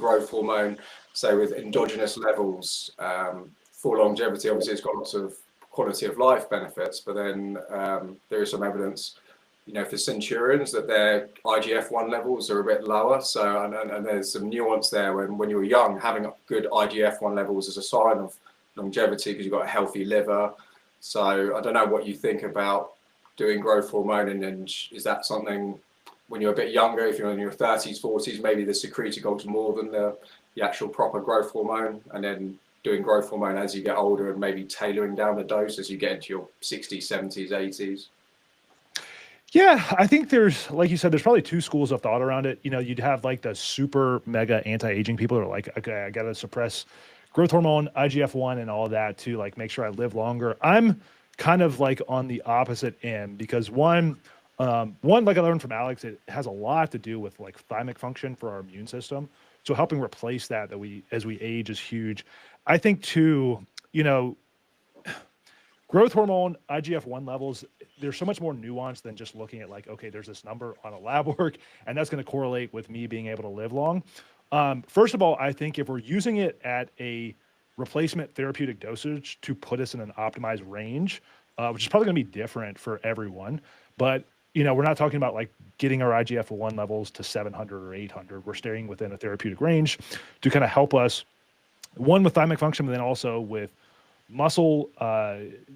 growth hormone, say with endogenous levels for longevity. Obviously, it's got lots of quality of life benefits, but then there is some evidence, for centurions that their IGF-1 levels are a bit lower. So, and there's some nuance there when you're young, having good IGF-1 levels is a sign of longevity because you've got a healthy liver. So I don't know what you think about doing growth hormone, and is that something when you're a bit younger, if you're in your 30s, 40s, maybe the Secretagogue's more than the actual proper growth hormone, and then doing growth hormone as you get older and maybe tailoring down the dose as you get into your 60s, 70s, 80s? Yeah, I think there's, like you said, there's probably two schools of thought around it. You'd have like the super mega anti-aging people who are like, okay, I got to suppress growth hormone, IGF-1 and all of that to like make sure I live longer. I'm kind of like on the opposite end because one, like I learned from Alex, it has a lot to do with like thymic function for our immune system. So helping replace that as we age is huge. I think too, growth hormone, IGF-1 levels, there's so much more nuance than just looking at like, okay, there's this number on a lab work, and that's going to correlate with me being able to live long. First of all, I think if we're using it at a replacement therapeutic dosage to put us in an optimized range, which is probably going to be different for everyone, but we're not talking about like getting our IGF-1 levels to 700 or 800. We're staying within a therapeutic range to kind of help us, one, with thymic function, but then also with muscle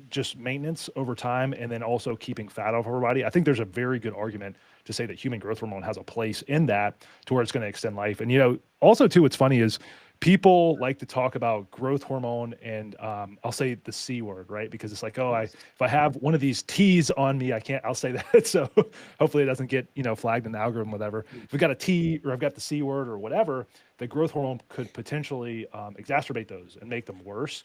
just maintenance over time, and then also keeping fat off our body. I think there's a very good argument to say that human growth hormone has a place in that to where it's going to extend life. And also too, what's funny is people like to talk about growth hormone and I'll say the C word, right? Because it's like, if I have one of these T's on me, I'll say that. So hopefully it doesn't get, flagged in the algorithm, whatever. If we've got a T or I've got the C word or whatever, the growth hormone could potentially exacerbate those and make them worse.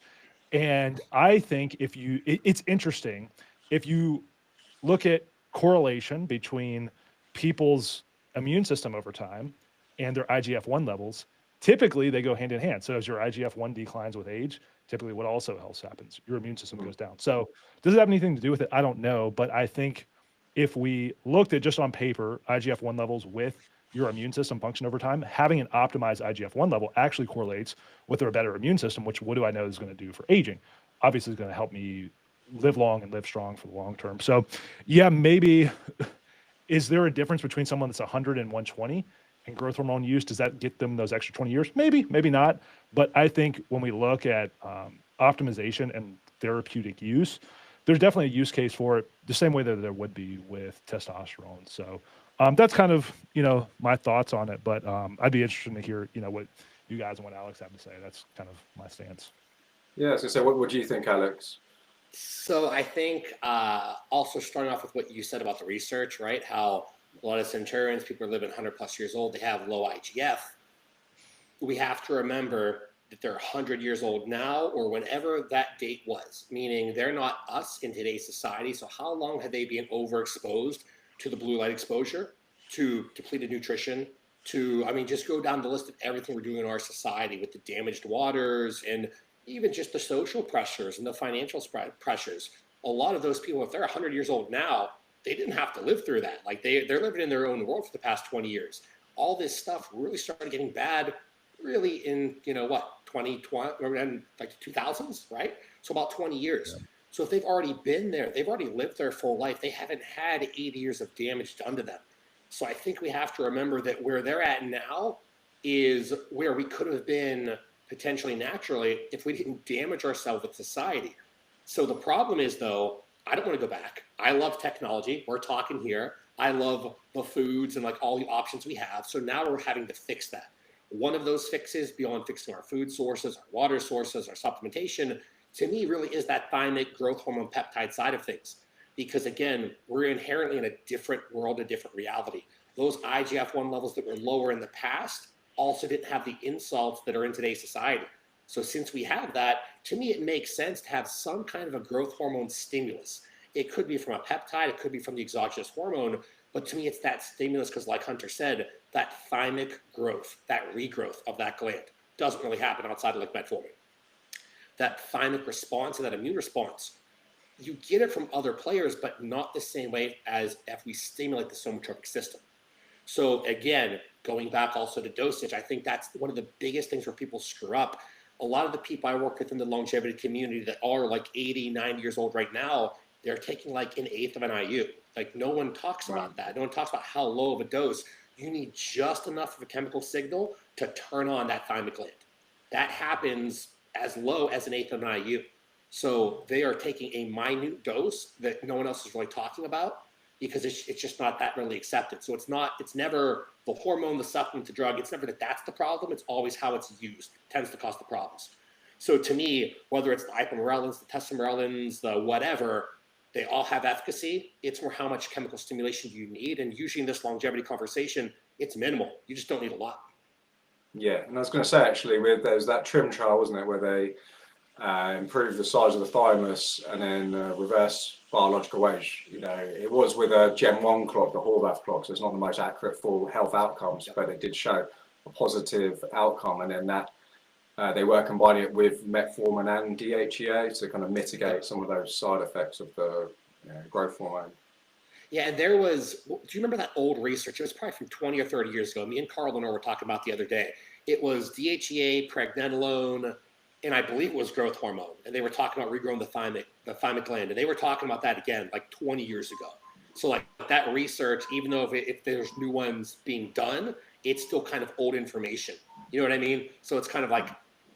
And I think it's interesting if you look at correlation between people's immune system over time and their IGF-1 levels. Typically, they go hand in hand. So as your IGF-1 declines with age, typically what also else happens? Your immune system goes down. So does it have anything to do with it? I don't know. But I think if we looked at just on paper, IGF-1 levels with your immune system function over time, having an optimized IGF-1 level actually correlates with a better immune system, which what do I know is going to do for aging? Obviously, it's going to help me live long and live strong for the long term. So yeah, maybe is there a difference between someone that's 100 and 120 and growth hormone use? Does that get them those extra 20 years? Maybe not. But I think when we look at optimization and therapeutic use, there's definitely a use case for it the same way that there would be with testosterone. So that's kind of, my thoughts on it, but I'd be interested to hear, what you guys and what Alex have to say. That's kind of my stance. Yeah, I was gonna say, what do you think, Alex? So I think also starting off with what you said about the research, right? How a lot of centurions, people are living 100 plus years old, they have low IGF. We have to remember that they're 100 years old now or whenever that date was, meaning they're not us in today's society. So how long have they been overexposed to the blue light exposure, to depleted nutrition, just go down the list of everything we're doing in our society with the damaged waters and even just the social pressures and the financial pressures. A lot of those people, if they're 100 years old now, they didn't have to live through that. Like they're living in their own world for the past 20 years. All this stuff really started getting bad really in, 2020 and like the 2000s, right? So about 20 years. Yeah. So if they've already been there, they've already lived their full life, they haven't had 80 years of damage done to them. So I think we have to remember that where they're at now is where we could have been potentially naturally if we didn't damage ourselves with society. So the problem is, though, I don't want to go back. I love technology. We're talking here. I love the foods and like all the options we have. So now we're having to fix that. One of those fixes beyond fixing our food sources, our water sources, our supplementation, to me really is that thymic growth hormone peptide side of things. Because again, we're inherently in a different world, a different reality. Those IGF-1 levels that were lower in the past also didn't have the insults that are in today's society. So since we have that, to me, it makes sense to have some kind of a growth hormone stimulus. It could be from a peptide, it could be from the exogenous hormone, but to me, it's that stimulus because like Hunter said, that thymic growth, that regrowth of that gland doesn't really happen outside of like metformin. That thymic response and that immune response, you get it from other players, but not the same way as if we stimulate the somatropic system. So again, going back also to dosage, I think that's one of the biggest things where people screw up. A lot of the people I work with in the longevity community that are like 80, 90 years old right now, they're taking like an eighth of an IU. Like no one talks about that. No one talks about how low of a dose. You need just enough of a chemical signal to turn on that thymic gland. That happens as low as an eighth of an IU. So they are taking a minute dose that no one else is really talking about because it's just not that really accepted. So it's never the hormone, the supplement, the drug. It's never that's the problem. It's always how it's used. It tends to cause the problems. So to me, whether it's the ipamorelins, the testosterone, the whatever, they all have efficacy. It's more how much chemical stimulation you need. And usually in this longevity conversation, it's minimal. You just don't need a lot. Yeah, and I was going to say actually, there's that trim trial, wasn't it, where they improved the size of the thymus and then reverse biological age. You know, it was with a Gen 1 clock, the Horvath clock, so it's not the most accurate for health outcomes, but it did show a positive outcome. And then that they were combining it with metformin and DHEA to kind of mitigate some of those side effects of the growth hormone. Yeah, and there was, do you remember that old research? It was probably from 20 or 30 years ago. Me and Carl Lenore were talking about the other day. It was DHEA, pregnenolone, and I believe it was growth hormone. And they were talking about regrowing the thymic gland. And they were talking about that again, like 20 years ago. So like that research, even though if there's new ones being done, it's still kind of old information. You know what I mean? So it's kind of like,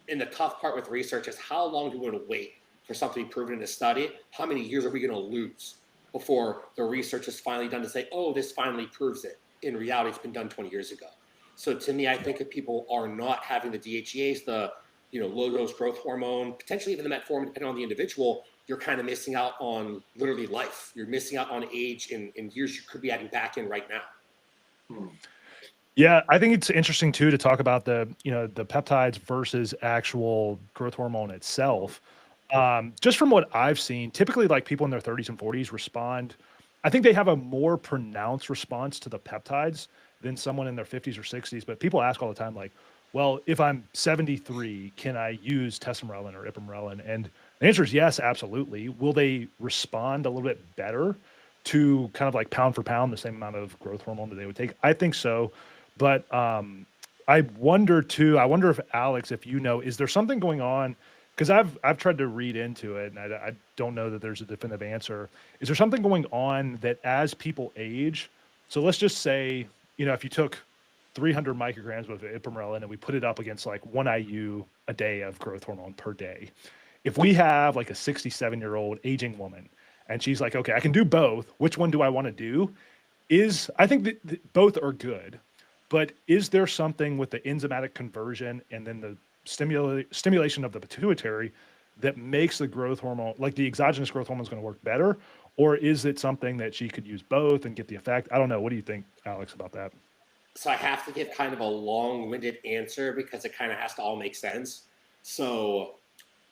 and the tough part with research is how long do we want to wait for something to be proven in a study? How many years are we going to lose before the research is finally done to say, oh, this finally proves it? In reality, it's been done 20 years ago. So to me, I think if people are not having the DHEAs, the low dose growth hormone, potentially even the metformin, depending on the individual, you're kind of missing out on literally life. You're missing out on age in years you could be adding back in right now. Yeah, I think it's interesting too to talk about the peptides versus actual growth hormone itself. Just from what I've seen, typically like people in their 30s and 40s respond. I think they have a more pronounced response to the peptides than someone in their 50s or 60s. But people ask all the time, like, well, if I'm 73, can I use testosterone or ipamorelin? And the answer is yes, absolutely. Will they respond a little bit better to kind of like pound for pound the same amount of growth hormone that they would take? I think so. But I wonder too, if Alex, if is there something going on? Because I've tried to read into it, and I don't know that there's a definitive answer. Is there something going on that as people age, so let's just say, if you took 300 micrograms of ipamorelin and we put it up against like 1 IU a day of growth hormone per day, if we have like a 67-year-old aging woman and she's like, okay, I can do both, which one do I want to do? I think that both are good, but is there something with the enzymatic conversion and then the stimulation of the pituitary that makes the growth hormone, like the exogenous growth hormone, is going to work better? Or is it something that she could use both and get the effect? I don't know. What do you think, Alex, about that? So I have to give kind of a long-winded answer because it kind of has to all make sense. So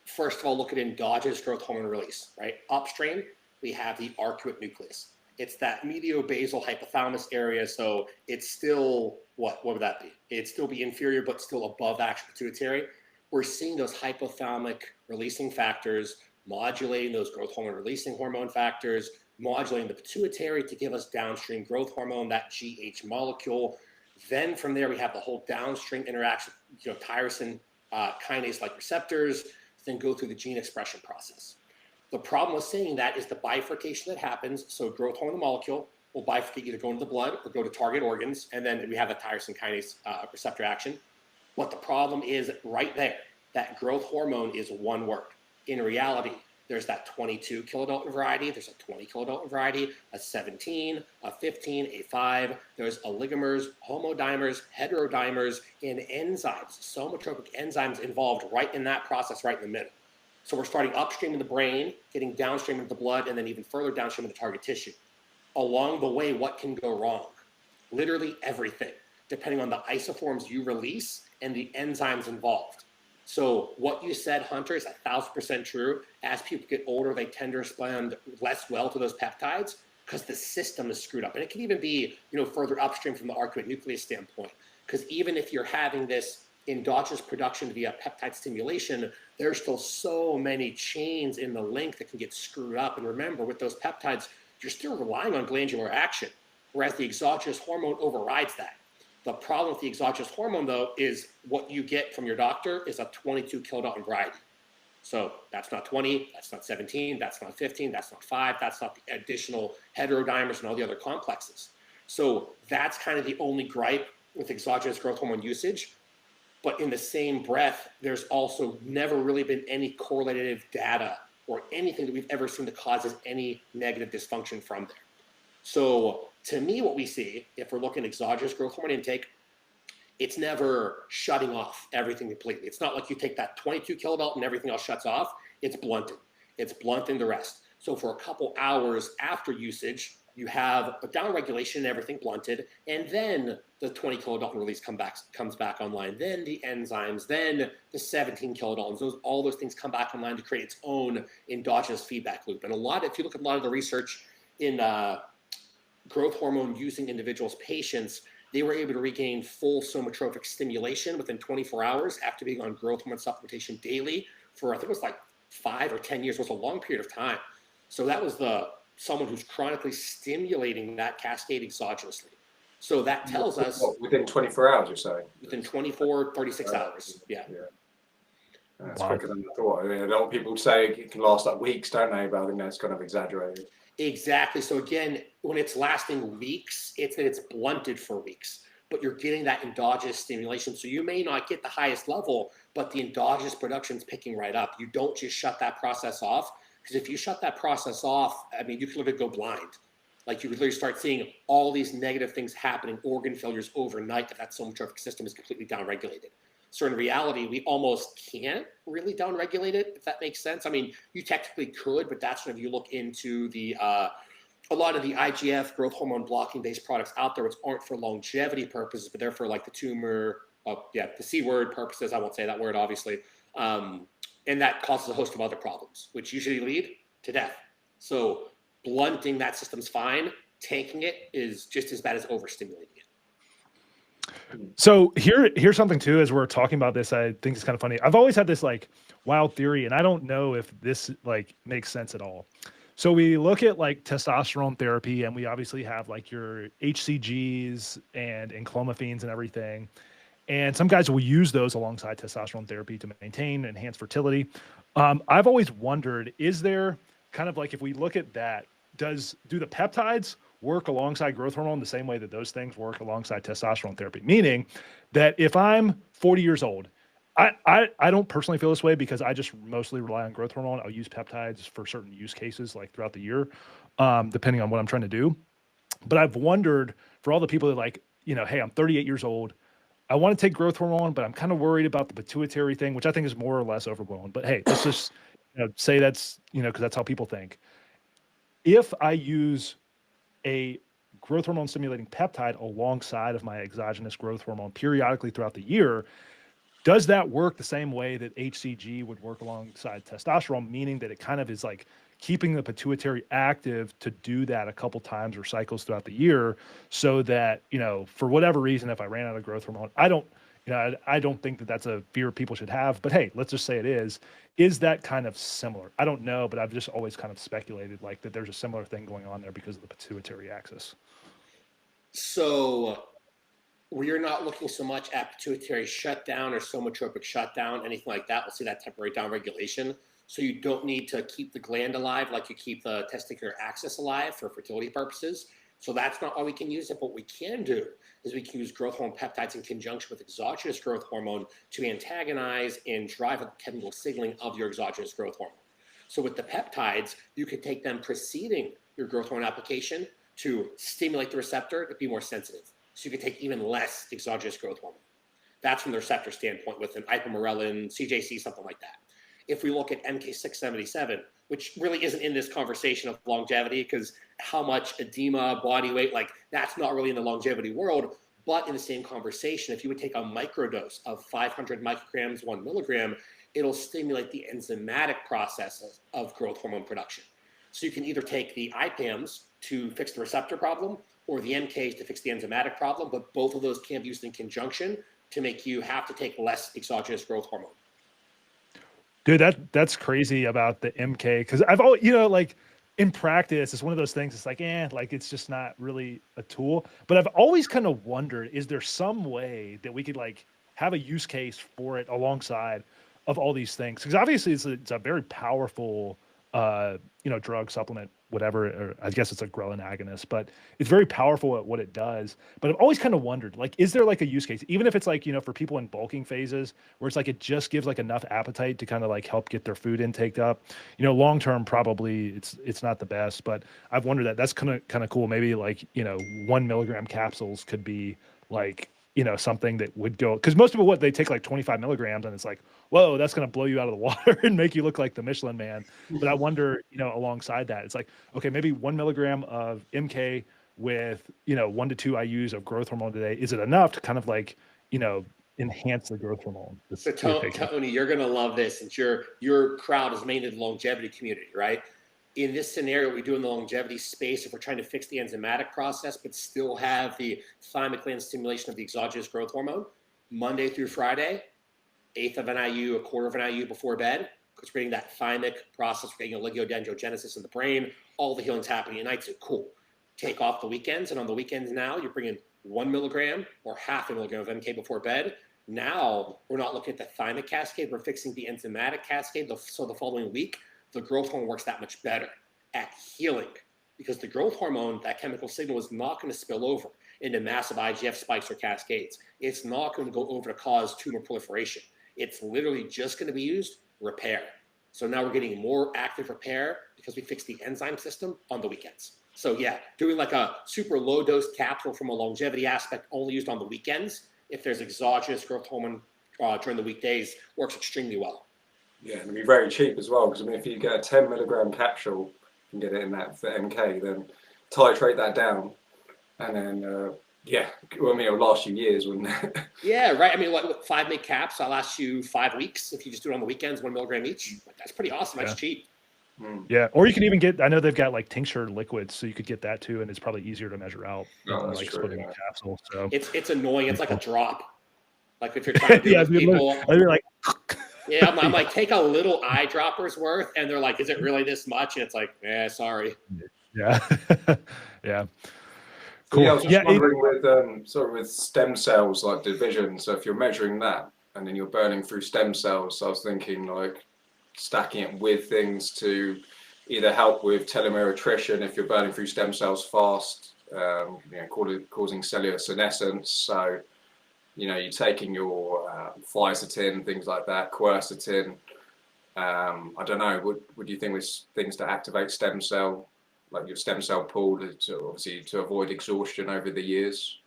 first of all, look at endogenous growth hormone release, right? Upstream, we have the arcuate nucleus. It's that mediobasal hypothalamus area. So it's still, what would that be? It'd still be inferior, but still above the actual pituitary. We're seeing those hypothalamic releasing factors modulating those growth hormone releasing hormone factors, modulating the pituitary to give us downstream growth hormone, that GH molecule. Then from there, we have the whole downstream interaction, tyrosine kinase-like receptors, then go through the gene expression process. The problem with saying that is the bifurcation that happens. So growth hormone molecule will bifurcate, either go into the blood or go to target organs, and then we have the tyrosine kinase receptor action. What the problem is right there, that growth hormone is one word. In reality, there's that 22 kilodalton variety, there's a 20 kilodalton variety, a 17, a 15, a 5. There's oligomers, homodimers, heterodimers, and enzymes, somatropic enzymes involved right in that process, right in the middle. So we're starting upstream in the brain, getting downstream into the blood, and then even further downstream in the target tissue. Along the way, what can go wrong? Literally everything, depending on the isoforms you release and the enzymes involved. So what you said, Hunter, is 1,000% true. As people get older, they tend to respond less well to those peptides because the system is screwed up. And it can even be, further upstream from the arcuate nucleus standpoint. Because even if you're having this endogenous production via peptide stimulation, there's still so many chains in the link that can get screwed up. And remember, with those peptides, you're still relying on glandular action. whereas the exogenous hormone overrides that. The problem with the exogenous hormone, though, is what you get from your doctor is a 22 kilodalton variety. So that's not 20, that's not 17, that's not 15, that's not 5, that's not the additional heterodimers and all the other complexes. So that's kind of the only gripe with exogenous growth hormone usage. But in the same breath, there's also never really been any correlative data or anything that we've ever seen that causes any negative dysfunction from there. So to me, what we see, if we're looking at exogenous growth hormone intake, it's never shutting off everything completely. It's not like you take that 22 kilodalton and everything else shuts off. It's blunting. It's blunting the rest. So for a couple hours after usage, you have a downregulation and everything blunted, and then the 20 kilodalton release comes back online. Then the enzymes, then the 17 kilodaltons, all those things come back online to create its own endogenous feedback loop. And if you look at a lot of the research in growth hormone using individuals, patients, they were able to regain full somatropic stimulation within 24 hours after being on growth hormone supplementation daily for, I think it was like 5 or 10 years. It was a long period of time. So that was someone who's chronically stimulating that cascade exogenously. So that tells us... Within 24 hours, you're saying? Within 24, 36 hours, yeah. That's quicker than I thought. I mean, a lot of people say it can last like weeks, don't they? But I think that's kind of exaggerated. Exactly. So again, when it's lasting weeks, it's that it's blunted for weeks, but you're getting that endogenous stimulation. So you may not get the highest level, but the endogenous production is picking right up. You don't just shut that process off, because if you shut that process off, I mean, you could literally go blind. Like you could literally start seeing all these negative things happening, organ failures overnight, if that somatropic system is completely downregulated. So in reality, we almost can't really downregulate it, if that makes sense. I mean, you technically could, but that's when you look into a lot of the IGF growth hormone blocking based products out there, which aren't for longevity purposes, but they're for like the tumor, the C word purposes. I won't say that word, obviously. And that causes a host of other problems, which usually lead to death. So blunting that system's fine. Tanking it is just as bad as overstimulating it. So here's something too, as we're talking about this, I think it's kind of funny. I've always had this like wild theory, and I don't know if this like makes sense at all. So we look at like testosterone therapy, and we obviously have like your HCGs and clomiphene and everything. And some guys will use those alongside testosterone therapy to maintain, enhance fertility. I've always wondered, is there kind of like, if we look at that, do the peptides work alongside growth hormone the same way that those things work alongside testosterone therapy? Meaning that if I'm 40 years old, I don't personally feel this way because I just mostly rely on growth hormone. I'll use peptides for certain use cases like throughout the year, depending on what I'm trying to do. But I've wondered for all the people that like, hey, I'm 38 years old. I want to take growth hormone, but I'm kind of worried about the pituitary thing, which I think is more or less overblown. But hey, let's just say that's, because that's how people think. If I use a growth hormone stimulating peptide alongside of my exogenous growth hormone periodically throughout the year, does that work the same way that HCG would work alongside testosterone, meaning that it kind of is like keeping the pituitary active to do that a couple times or cycles throughout the year, so that, for whatever reason, if I ran out of growth hormone, I don't think that that's a fear people should have, but hey, let's just say it is that kind of similar? I don't know, but I've just always kind of speculated like that there's a similar thing going on there because of the pituitary axis. So we are not looking so much at pituitary shutdown or somatropic shutdown, anything like that. We'll see that temporary downregulation. So you don't need to keep the gland alive like you keep the testicular axis alive for fertility purposes. So that's not why we can use it. What we can do is we can use growth hormone peptides in conjunction with exogenous growth hormone to antagonize and drive up the chemical signaling of your exogenous growth hormone. So with the peptides, you could take them preceding your growth hormone application to stimulate the receptor to be more sensitive. So you could take even less exogenous growth hormone. That's from the receptor standpoint with an ipamorelin, CJC, something like that. If we look at MK677, which really isn't in this conversation of longevity, because how much edema, body weight, like that's not really in the longevity world, but in the same conversation, if you would take a microdose of 500 micrograms, 1 milligram, it'll stimulate the enzymatic process of growth hormone production. So you can either take the IPAMs to fix the receptor problem or the MKs to fix the enzymatic problem, but both of those can be used in conjunction to make you have to take less exogenous growth hormone. Dude, that's crazy about the MK, because I've always, like in practice, it's one of those things. It's like, like it's just not really a tool. But I've always kind of wondered, is there some way that we could like have a use case for it alongside of all these things? Because obviously it's a very powerful, drug supplement, whatever, or I guess it's a ghrelin agonist, but it's very powerful at what it does. But I've always kind of wondered, like, is there like a use case, even if it's like, for people in bulking phases where it's like, it just gives like enough appetite to kind of like help get their food intake up, long term, probably it's not the best, but I've wondered that's kind of cool. Maybe like, 1 milligram capsules could be like, something that would go, because most people, they take like 25 milligrams and it's like, whoa, that's going to blow you out of the water and make you look like the Michelin man. But I wonder, alongside that, it's like, okay, maybe 1 milligram of MK with, 1 to 2 IUs of growth hormone today. Is it enough to kind of like, enhance the growth hormone? So Tony, you're going to love this, since your crowd is mainly the longevity community, right? In this scenario, we do in the longevity space, if we're trying to fix the enzymatic process, but still have the thymic gland stimulation of the exogenous growth hormone, Monday through Friday, 1/8 of an IU, 1/4 of an IU before bed, because we're getting that thymic process, we're getting oligodendrogenesis in the brain, all the healing's happening at night, so cool. Take off the weekends, and on the weekends now, you're bringing 1 milligram or 1/2 a milligram of MK before bed. Now, we're not looking at the thymic cascade, we're fixing the enzymatic cascade, so the following week, the growth hormone works that much better at healing, because the growth hormone, that chemical signal, is not going to spill over into massive IGF spikes or cascades. It's not going to go over to cause tumor proliferation. It's literally just going to be used repair. So now we're getting more active repair because we fixed the enzyme system on the weekends. So yeah, doing like a super low dose capsule from a longevity aspect only used on the weekends, if there's exogenous growth hormone during the weekdays, works extremely well. Yeah, and it'd be very cheap as well, because I mean, if you get a 10 milligram capsule and get it in that for MK, then titrate that down, and then it'll last you years, wouldn't it? Yeah, right. I mean, what 5 mg caps? That'll last you 5 weeks if you just do it on the weekends, 1 milligram each. That's pretty awesome. That's cheap. Yeah, or you can even get, I know they've got like tincture liquids, so you could get that too, and it's probably easier to measure out than like splitting a capsule. So it's annoying. It's like a drop. Like if you're trying to do it with people, you're like, yeah, I'm like, take a little eyedropper's worth, and they're like, is it really this much? And it's like, sorry. Yeah, yeah. Cool. Yeah, I was just wondering with stem cells, like division. So if you're measuring that and then you're burning through stem cells, I was thinking like stacking it with things to either help with telomere attrition if you're burning through stem cells fast, causing cellular senescence. So, you're taking your fisetin, things like that, quercetin. I don't know. What do you think was things to activate stem cell, like your stem cell pool, to avoid exhaustion over the years?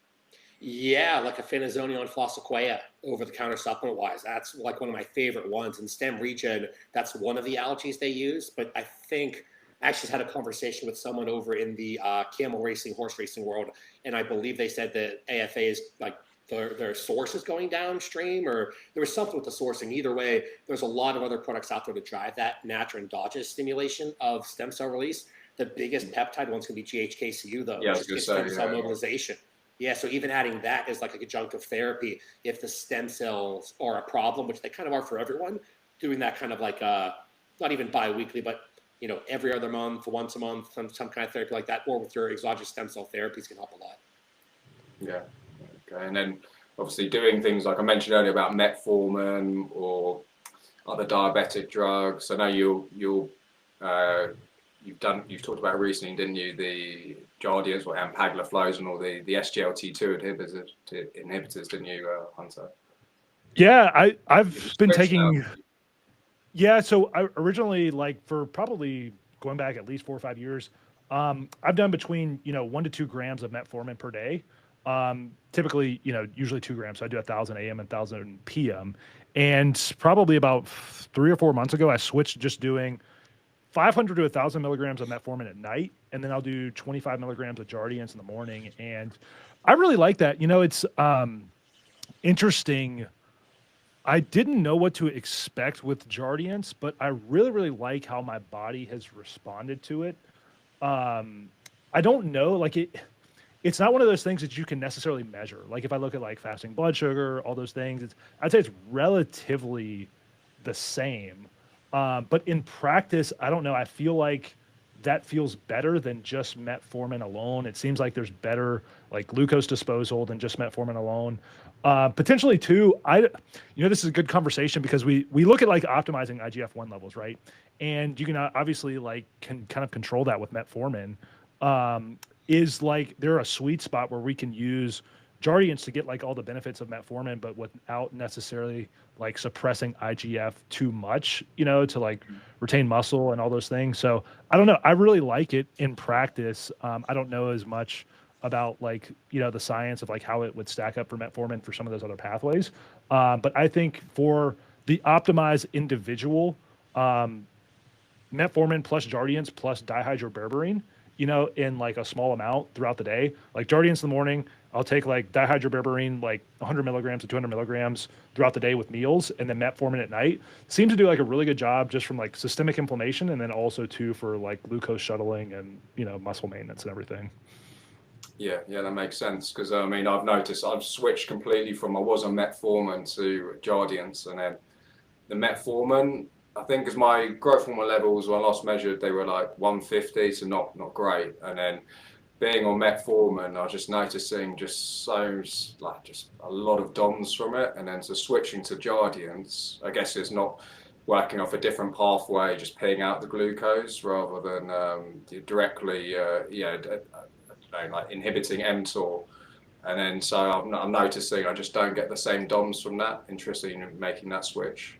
Yeah, like a phenazonium flossiquea, over-the-counter supplement-wise. That's like one of my favorite ones. In stem regen, that's one of the algaes they use. But I think I actually had a conversation with someone over in the camel racing, horse racing world, and I believe they said that AFA is like their source is going downstream, or there was something with the sourcing. Either way, there's a lot of other products out there to drive that natural endogenous stimulation of stem cell release. The biggest peptide one's going to be GHKCU, though, which is stem cell mobilization. Yeah, so even adding that as like a conjunctive therapy, if the stem cells are a problem, which they kind of are for everyone, doing that kind of like not even bi-weekly, but every other month, once a month, some kind of therapy like that, or with your exogenous stem cell therapies can help a lot. Yeah. Okay. And then obviously doing things like I mentioned earlier about Metformin or other diabetic drugs. I know you've talked about recently, didn't you, the jardians or empagliflozin or the SGLT2 inhibitors, didn't you, Hunter? Yeah, I've been taking. Yeah, so I originally, like, for probably going back at least 4 or 5 years, I've done between 1 to 2 grams of metformin per day. Typically, usually 2 grams. So I do 1,000 a.m. and 1,000 p.m. And probably about 3 or 4 months ago, I switched to just doing 500 to 1,000 milligrams of metformin at night, and then I'll do 25 milligrams of jardians in the morning. And I really like that. It's interesting. I didn't know what to expect with jardians, but I really, really like how my body has responded to it. I don't know, like it's not one of those things that you can necessarily measure. Like if I look at like fasting blood sugar, all those things, I'd say it's relatively the same. But in practice, I don't know. I feel like that feels better than just metformin alone. It seems like there's better like glucose disposal than just metformin alone. Potentially too, this is a good conversation because we look at like optimizing IGF-1 levels, right? And you can obviously like can kind of control that with metformin. Is like there a sweet spot where we can use jardians to get like all the benefits of metformin, but without necessarily like suppressing IGF too much, to like retain muscle and all those things. So I don't know. I really like it in practice. I don't know as much about like, the science of like how it would stack up for metformin for some of those other pathways. But I think for the optimized individual, metformin plus jardians plus dihydroberberine, in like a small amount throughout the day, like jardians in the morning, I'll take like dihydroberberine, like 100 milligrams to 200 milligrams throughout the day with meals, and then metformin at night. Seems to do like a really good job just from like systemic inflammation, and then also too for like glucose shuttling and, muscle maintenance and everything. Yeah, that makes sense because I've noticed I've switched completely from I was on metformin to jardians, and then the metformin, I think, as my growth hormone levels when I last measured, they were like 150, so not great. And then being on metformin, I was just noticing just a lot of DOMS from it. And then switching to jardians, I guess it's not working off a different pathway, just paying out the glucose rather than directly, like inhibiting mTOR. And then so I'm noticing I just don't get the same DOMS from that. Interested in making that switch.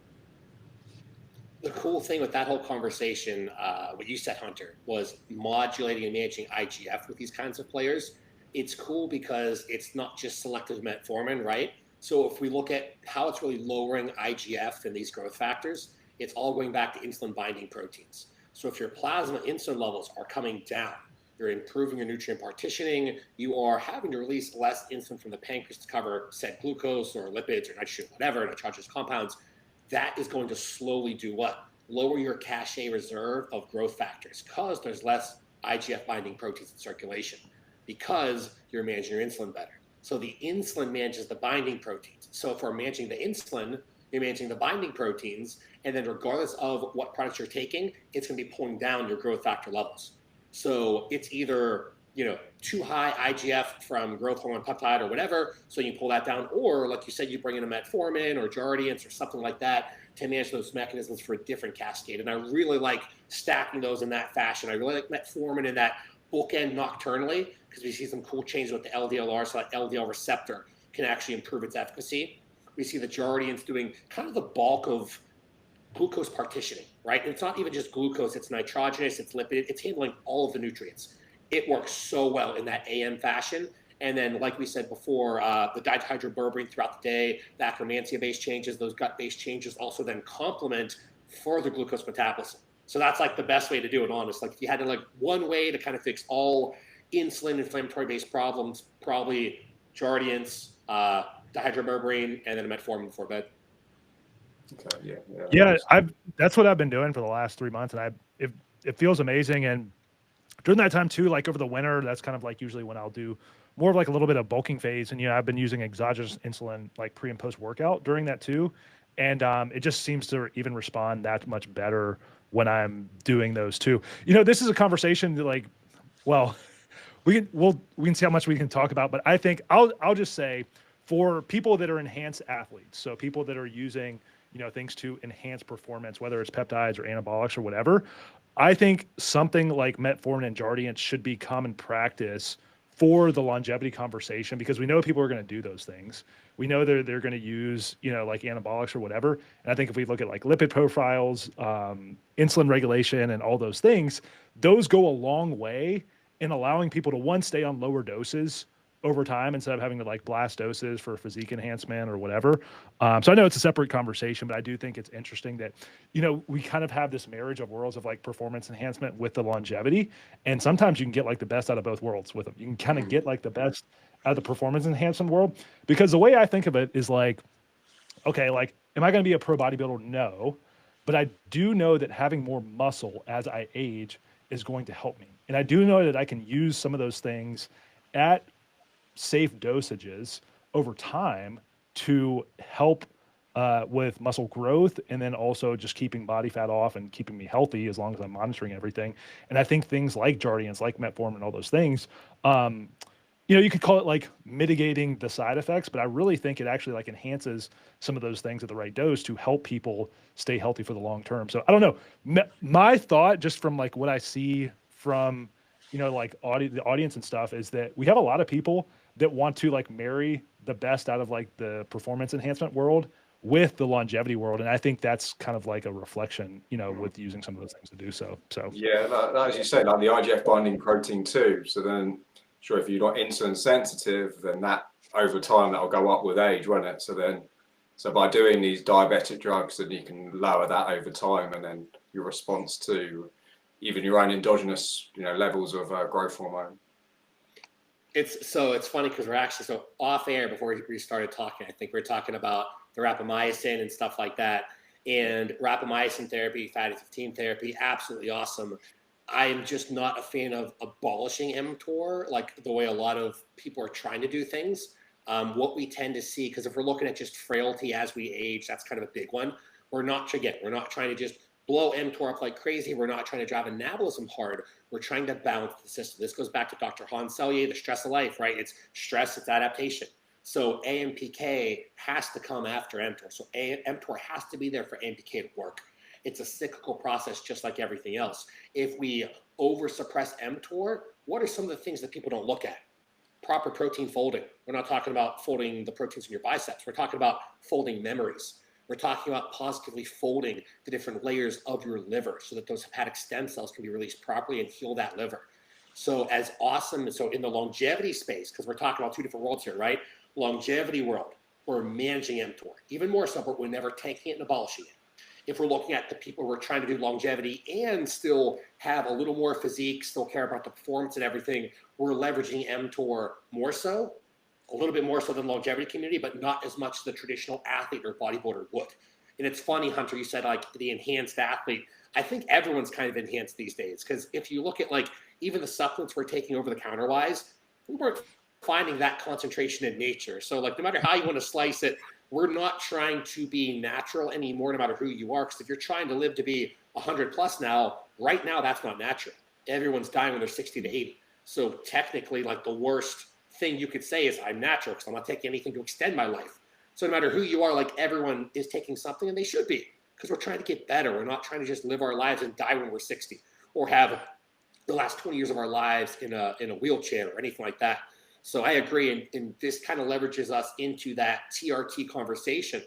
The cool thing with that whole conversation, what you said, Hunter, was modulating and managing IGF with these kinds of players. It's cool because it's not just selective metformin, right? So if we look at how it's really lowering IGF and these growth factors, it's all going back to insulin binding proteins. So if your plasma insulin levels are coming down, you're improving your nutrient partitioning, you are having to release less insulin from the pancreas to cover said glucose or lipids or nitrogen, whatever, nitrogenous compounds. That is going to slowly do what? Lower your cache reserve of growth factors because there's less IGF binding proteins in circulation because you're managing your insulin better. So the insulin manages the binding proteins. So if we're managing the insulin, you're managing the binding proteins, and then regardless of what products you're taking, it's going to be pulling down your growth factor levels. So it's either too high IGF from growth hormone peptide or whatever, so you pull that down, or like you said, you bring in a metformin or jardians or something like that to manage those mechanisms for a different cascade. And I really like stacking those in that fashion. I really like metformin in that bookend nocturnally because we see some cool changes with the LDLR, so that LDL receptor can actually improve its efficacy. We see the jardians doing kind of the bulk of glucose partitioning, right? And it's not even just glucose, it's nitrogenous, it's lipid, it's handling all of the nutrients. It works so well in that AM fashion. And then, like we said before, the dihydroberberine throughout the day, the Akkermansia-based changes, those gut-based changes also then complement further glucose metabolism. So that's like the best way to do it, honestly. Like if you had to like one way to kind of fix all insulin inflammatory-based problems, probably jardians, dihydroberberine, and then metformin before bed. Okay, yeah. That's what I've been doing for the last 3 months, and it feels amazing. And during that time too, like over the winter, that's kind of like usually when I'll do more of like a little bit of bulking phase. And I've been using exogenous insulin like pre and post workout during that too, and it just seems to even respond that much better when I'm doing those too. This is a conversation that like, well, we can see how much we can talk about, but I think I'll just say for people that are enhanced athletes, so people that are using things to enhance performance, whether it's peptides or anabolics or whatever, I think something like metformin and jardians should be common practice for the longevity conversation because we know people are going to do those things. We know they're going to use, like anabolics or whatever. And I think if we look at like lipid profiles, insulin regulation and all those things, those go a long way in allowing people to one, stay on lower doses over time instead of having to like blast doses for physique enhancement or whatever. So I know it's a separate conversation, but I do think it's interesting that, we kind of have this marriage of worlds of like performance enhancement with the longevity. And sometimes you can get like the best out of both worlds with them. You can kind of get like the best out of the performance enhancement world because the way I think of it is like, okay, like, am I going to be a pro bodybuilder? No, but I do know that having more muscle as I age is going to help me. And I do know that I can use some of those things at safe dosages over time to help with muscle growth, and then also just keeping body fat off and keeping me healthy as long as I'm monitoring everything. And I think things like jardians, like metformin, and all those things, you could call it like mitigating the side effects, but I really think it actually like enhances some of those things at the right dose to help people stay healthy for the long term. So I don't know. My thought, just from like what I see from, like the audience and stuff, is that we have a lot of people that want to like marry the best out of like the performance enhancement world with the longevity world. And I think that's kind of like a reflection, with using some of those things to do so. Yeah, as you say, like the IGF binding protein too. So then, sure, if you're not insulin sensitive, then that over time that'll go up with age, won't it? So by doing these diabetic drugs, then you can lower that over time, and then your response to even your own endogenous, levels of growth hormone. It's funny because we're actually off air before we started talking. I think we we're talking about the rapamycin and stuff like that. And rapamycin therapy, fatty 15 therapy, absolutely awesome. I'm just not a fan of abolishing mTOR like the way a lot of people are trying to do things. What we tend to see, because if we're looking at just frailty as we age, that's kind of a big one. We're not trying to just blow mTOR up like crazy. We're not trying to drive anabolism hard. We're trying to balance the system. This goes back to Dr. Hans Selye, the stress of life, right? It's stress, it's adaptation. So AMPK has to come after mTOR. So mTOR has to be there for AMPK to work. It's a cyclical process, just like everything else. If we over-suppress mTOR, what are some of the things that people don't look at? Proper protein folding. We're not talking about folding the proteins in your biceps. We're talking about folding memories. We're talking about positively folding the different layers of your liver so that those hepatic stem cells can be released properly and heal that liver. So as awesome, so in the longevity space, because we're talking about two different worlds here, right? Longevity world, we're managing mTOR. Even more so, but we're never taking it and abolishing it. If we're looking at the people who are trying to do longevity and still have a little more physique, still care about the performance and everything, we're leveraging mTOR more so, a little bit more so than the longevity community, but not as much as the traditional athlete or bodybuilder would. And it's funny, Hunter, you said like the enhanced athlete. I think everyone's kind of enhanced these days, because if you look at like even the supplements we're taking over the counter wise, we weren't finding that concentration in nature. So like no matter how you want to slice it, we're not trying to be natural anymore, no matter who you are. Because if you're trying to live to be 100 plus now, right now, that's not natural. Everyone's dying when they're 60 to 80. So technically, like the worst thing you could say is I'm natural because I'm not taking anything to extend my life. So no matter who you are, like everyone is taking something, and they should be, because we're trying to get better. We're not trying to just live our lives and die when we're 60 or have the last 20 years of our lives in a wheelchair or anything like that. So I agree, and this kind of leverages us into that TRT conversation,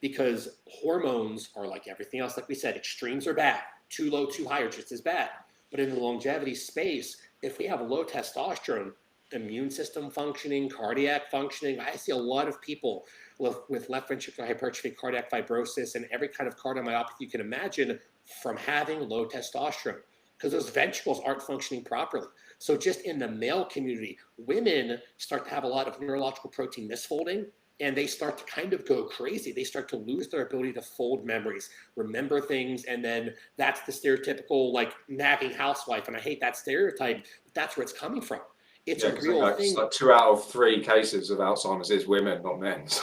because hormones are like everything else. Like we said, extremes are bad. Too low, too high are just as bad. But in the longevity space, if we have low testosterone, immune system functioning, cardiac functioning, I see a lot of people with left ventricular hypertrophy, cardiac fibrosis, and every kind of cardiomyopathy you can imagine from having low testosterone, because those ventricles aren't functioning properly. So just in the male community, women start to have a lot of neurological protein misfolding, and they start to kind of go crazy. They start to lose their ability to fold memories, remember things, and then that's the stereotypical like nagging housewife. And I hate that stereotype, but that's where it's coming from. It's a real thing. Like 2 out of 3 cases of Alzheimer's is women, not men. So.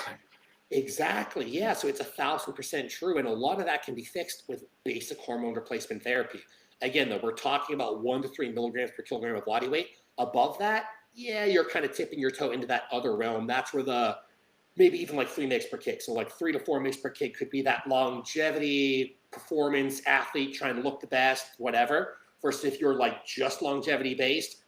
Exactly. Yeah. So it's 1,000% true. And a lot of that can be fixed with basic hormone replacement therapy. Again, though, we're talking about 1 to 3 milligrams per kilogram of body weight. Above that, yeah, you're kind of tipping your toe into that other realm. That's where the maybe even like 3 mg per kg. So like 3 to 4 mg per kg could be that longevity performance athlete trying to look the best, whatever. Versus if you're like just longevity based,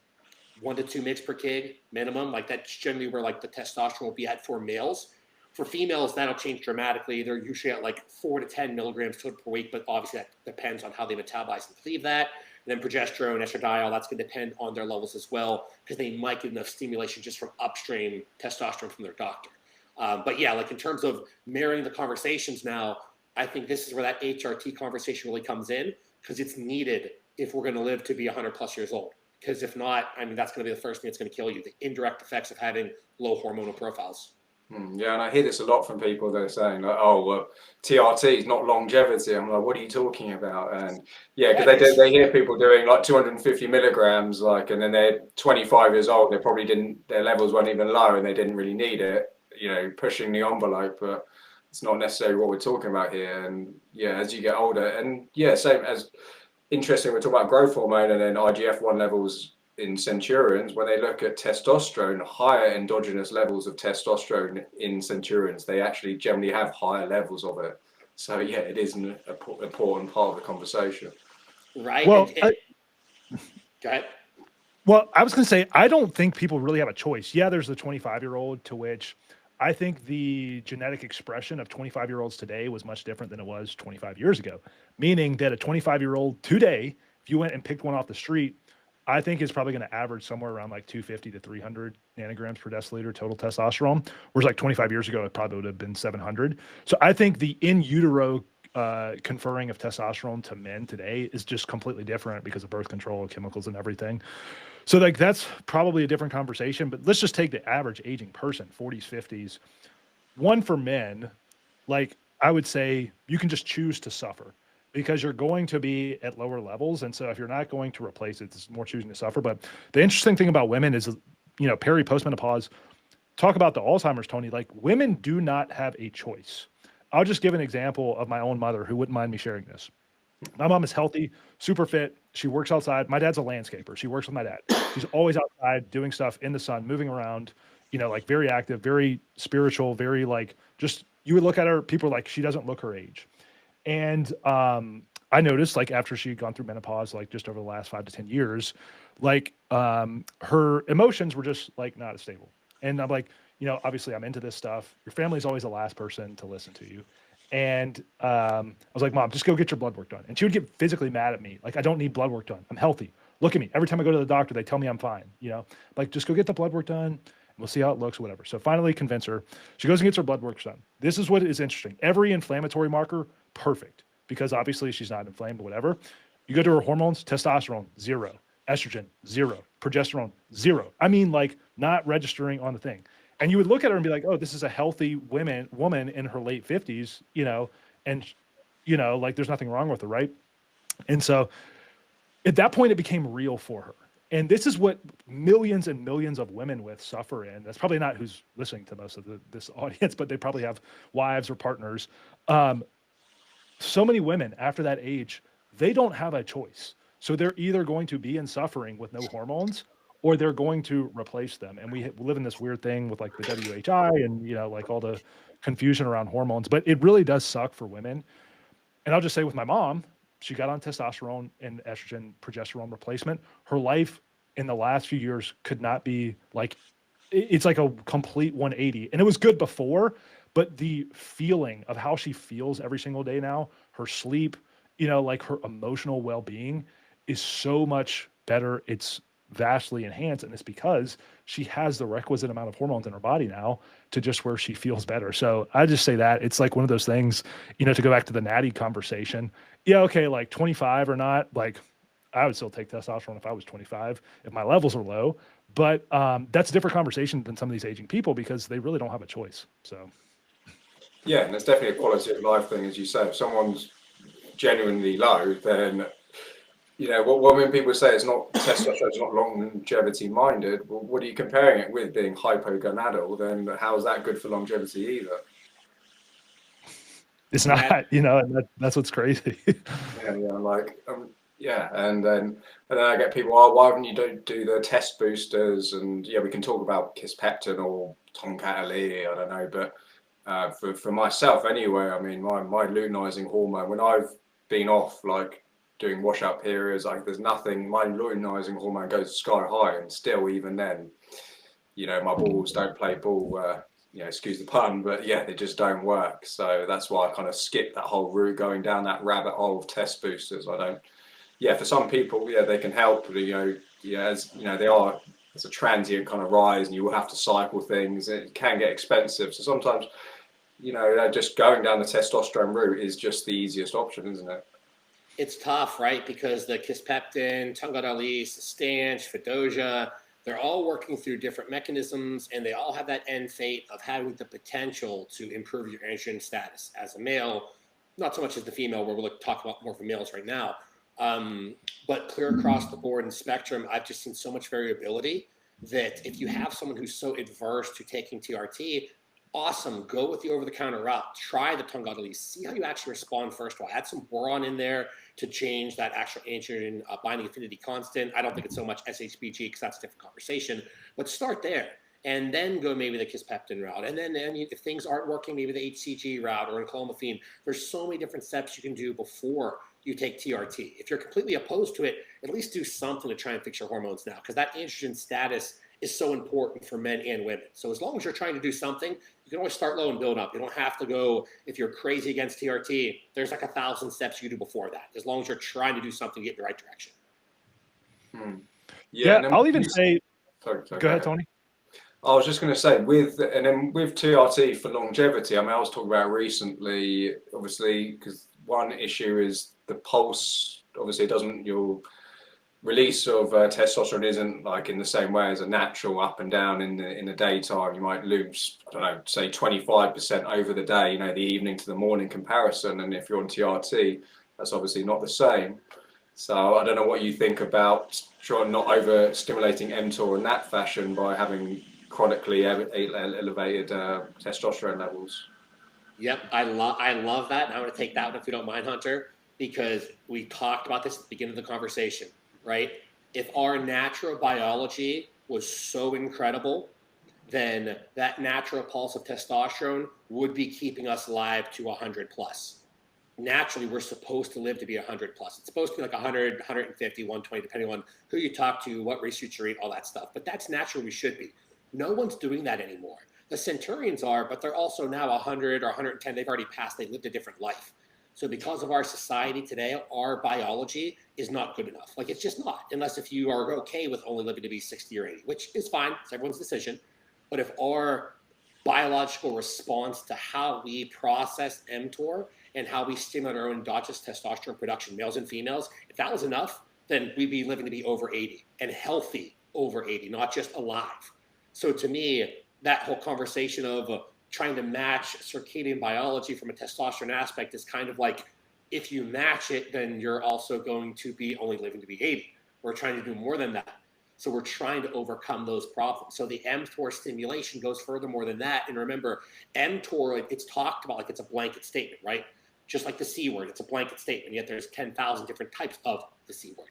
1 to 2 mg per kg minimum. Like that's generally where like the testosterone will be at for males. For females, that'll change dramatically. They're usually at like 4 to 10 milligrams total per week, but obviously that depends on how they metabolize and cleave that. And then progesterone, estradiol, that's going to depend on their levels as well, because they might get enough stimulation just from upstream testosterone from their doctor. But yeah, like in terms of marrying the conversations now, I think this is where that HRT conversation really comes in, because it's needed if we're going to live to be 100 plus years old. Because if not, I mean, that's going to be the first thing that's going to kill you, the indirect effects of having low hormonal profiles. Yeah, and I hear this a lot from people that are saying, like, oh, well, TRT is not longevity. I'm like, what are you talking about? And yeah, because they hear people doing like 250 milligrams, like, and then they're 25 years old, they probably didn't, their levels weren't even low and they didn't really need it, pushing the envelope. But it's not necessarily what we're talking about here. And yeah, as you get older, and yeah, same as interesting, we're talking about growth hormone and then IGF-1 levels in centurions. When they look at testosterone, higher endogenous levels of testosterone in centurions, they actually generally have higher levels of it. So yeah, it is an important part of the conversation. Right. Well, go ahead. Well, I was going to say, I don't think people really have a choice. Yeah, there's the 25-year-old, to which I think the genetic expression of 25-year-olds today was much different than it was 25 years ago. Meaning that a 25-year-old today, if you went and picked one off the street, I think is probably going to average somewhere around like 250 to 300 nanograms per deciliter total testosterone. Whereas like 25 years ago, it probably would have been 700. So I think the in utero conferring of testosterone to men today is just completely different because of birth control, chemicals, and everything. So like that's probably a different conversation, but let's just take the average aging person, 40s, 50s. One, for men, like I would say you can just choose to suffer because you're going to be at lower levels. And so if you're not going to replace it, it's more choosing to suffer. But the interesting thing about women is, you know, peri postmenopause, talk about the Alzheimer's, Tony, like women do not have a choice. I'll just give an example of my own mother who wouldn't mind me sharing this. My mom is healthy, super fit. She works outside. My dad's a landscaper. She works with my dad. She's always outside doing stuff in the sun, moving around, you know, like very active, very spiritual, very like just you would look at her, people are like, she doesn't look her age. And I noticed like after she had gone through menopause, like just over the last 5 to 10 years, like her emotions were just like not as stable. And I'm like, you know, obviously I'm into this stuff. Your family's always the last person to listen to you. And I was like, Mom, just go get your blood work done. And she would get physically mad at me. Like, I don't need blood work done. I'm healthy. Look at me. Every time I go to the doctor, they tell me I'm fine. You know, like, just go get the blood work done. And we'll see how it looks or whatever. So finally convince her. She goes and gets her blood work done. This is what is interesting. Every inflammatory marker, perfect. Because obviously she's not inflamed or whatever. You go to her hormones, testosterone, 0. Estrogen, 0. Progesterone, 0. I mean, like, not registering on the thing. And you would look at her and be like, oh, this is a healthy woman in her late 50s, you know, and, you know, like there's nothing wrong with her, right? And so at that point, it became real for her. And this is what millions and millions of women with suffer in. That's probably not who's listening to most of this audience, but they probably have wives or partners. So many women after that age, they don't have a choice. So they're either going to be in suffering with no hormones, or they're going to replace them. And we live in this weird thing with like the WHI and, you know, like all the confusion around hormones, but it really does suck for women. And I'll just say with my mom, she got on testosterone and estrogen progesterone replacement. Her life in the last few years could not be like, it's like a complete 180. And it was good before, but the feeling of how she feels every single day now, her sleep, you know, like her emotional well-being is so much better. It's vastly enhanced, and it's because she has the requisite amount of hormones in her body now to just where she feels better. So I just say that it's like one of those things, you know, to go back to the natty conversation. Yeah, okay, like 25 or not, like I would still take testosterone if I was 25 if my levels are low, but that's a different conversation than some of these aging people because they really don't have a choice. So yeah, and it's definitely a quality of life thing, as you say. If someone's genuinely low, then you know, when people say it's not testosterone, it's not longevity minded, well, what are you comparing it with being hypogonadal? Then how's that good for longevity either? it's not, you know, and that's what's crazy. Yeah, and then I get people, oh, why wouldn't you do the test boosters? And yeah, we can talk about Peptides or Tonkat, I don't know, but for myself anyway, I mean, my luteinizing hormone, when I've been off, like doing washout periods, like there's nothing, my luteinizing hormone goes sky high, and still even then, you know, my balls don't play ball, you know, excuse the pun, but yeah, they just don't work. So that's why I kind of skipped that whole route, going down that rabbit hole of test boosters. I don't, yeah, for some people, yeah, they can help, you know, yeah, as you know, they are, it's a transient kind of rise and you will have to cycle things. It can get expensive. So sometimes, you know, just going down the testosterone route is just the easiest option, isn't it? It's tough, right? Because the Kisspeptin, Tonkat, Sustanch, Fedoja, they're all working through different mechanisms, and they all have that end fate of having the potential to improve your estrogen status as a male, not so much as the female, where we'll talk about more for males right now. But clear across the board and spectrum, I've just seen so much variability that if you have someone who's so adverse to taking TRT, awesome. Go with the over-the-counter route. Try the Tongado. See how you actually respond first of all. Add some boron in there to change that actual androgen binding affinity constant. I don't think it's so much SHBG because that's a different conversation, but start there. And then go maybe the Kisspeptin route. And then if things aren't working, maybe the HCG route or enclomiphene. There's so many different steps you can do before you take TRT. If you're completely opposed to it, at least do something to try and fix your hormones now, because that androgen status is so important for men and women. So as long as you're trying to do something, you can always start low and build up. You don't have to go, if you're crazy against TRT, there's like 1,000 steps you do before that, as long as you're trying to do something to get in the right direction. Yeah, I'll even say, sorry, go ahead, Tony. I was just going to say, with TRT for longevity, I mean, I was talking about recently, obviously, because one issue is the pulse. Obviously, your release of testosterone isn't like in the same way as a natural up and down in the daytime. You might lose, I don't know, say 25% over the day, you know, the evening to the morning comparison. And if you're on TRT, that's obviously not the same. So I don't know what you think about trying not over stimulating mTOR in that fashion by having chronically elevated testosterone levels. Yep, I love that. And I want to take that one if you don't mind, Hunter, because we talked about this at the beginning of the conversation, right? If our natural biology was so incredible, then that natural pulse of testosterone would be keeping us alive to 100 plus. Naturally, we're supposed to live to be 100 plus. It's supposed to be like 100, 150, 120, depending on who you talk to, what research you read, all that stuff. But that's naturally we should be. No one's doing that anymore. The centurions are, but they're also now 100 or 110. They've already passed. They lived a different life. So because of our society today, our biology is not good enough. Like, it's just not, unless if you are okay with only living to be 60 or 80, which is fine. It's everyone's decision. But if our biological response to how we process mTOR and how we stimulate our own endogenous testosterone production, males and females, if that was enough, then we'd be living to be over 80 and healthy over 80, not just alive. So to me, that whole conversation of trying to match circadian biology from a testosterone aspect is kind of like, if you match it, then you're also going to be only living to be 80. We're trying to do more than that. So we're trying to overcome those problems. So the mTOR stimulation goes further more than that. And remember, mTOR, it's talked about like it's a blanket statement, right? Just like the C word, it's a blanket statement, yet there's 10,000 different types of the C word.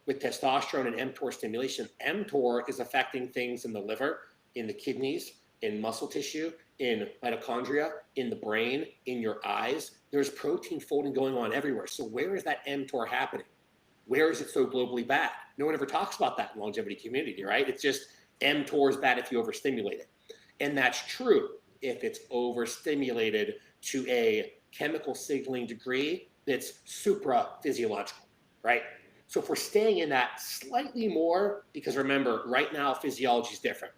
With testosterone and mTOR stimulation, mTOR is affecting things in the liver, in the kidneys, in muscle tissue, in mitochondria, in the brain, in your eyes. There's protein folding going on everywhere. So where is that mTOR happening? Where is it so globally bad? No one ever talks about that in longevity community, right? It's just mTOR is bad if you overstimulate it. And that's true if it's overstimulated to a chemical signaling degree that's supra-physiological, right? So if we're staying in that slightly more, because remember, right now, physiology is different.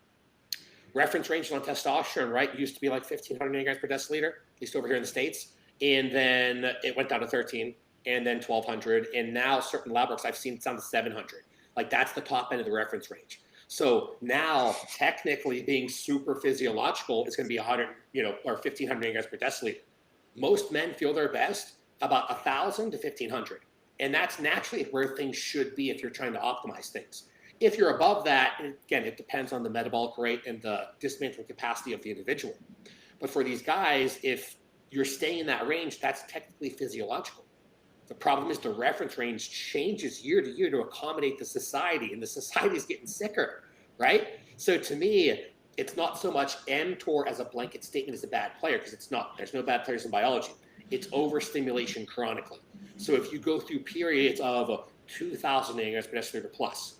Reference range on testosterone, right, used to be like 1,500 nanograms per deciliter, at least over here in the States. And then it went down to 13, and then 1,200. And now certain lab works I've seen it's down to 700. Like, that's the top end of the reference range. So now, technically, being super physiological is going to be 100, or 1,500 nanograms per deciliter. Most men feel their best about 1,000 to 1,500. And that's naturally where things should be if you're trying to optimize things. If you're above that, and again, it depends on the metabolic rate and the dismantling capacity of the individual. But for these guys, if you're staying in that range, that's technically physiological. The problem is the reference range changes year to year to accommodate the society, and the society is getting sicker, right? So to me, it's not so much mTOR as a blanket statement is a bad player, because it's not. There's no bad players in biology. It's overstimulation chronically. So if you go through periods of 2,000 nanograms per deciliter plus,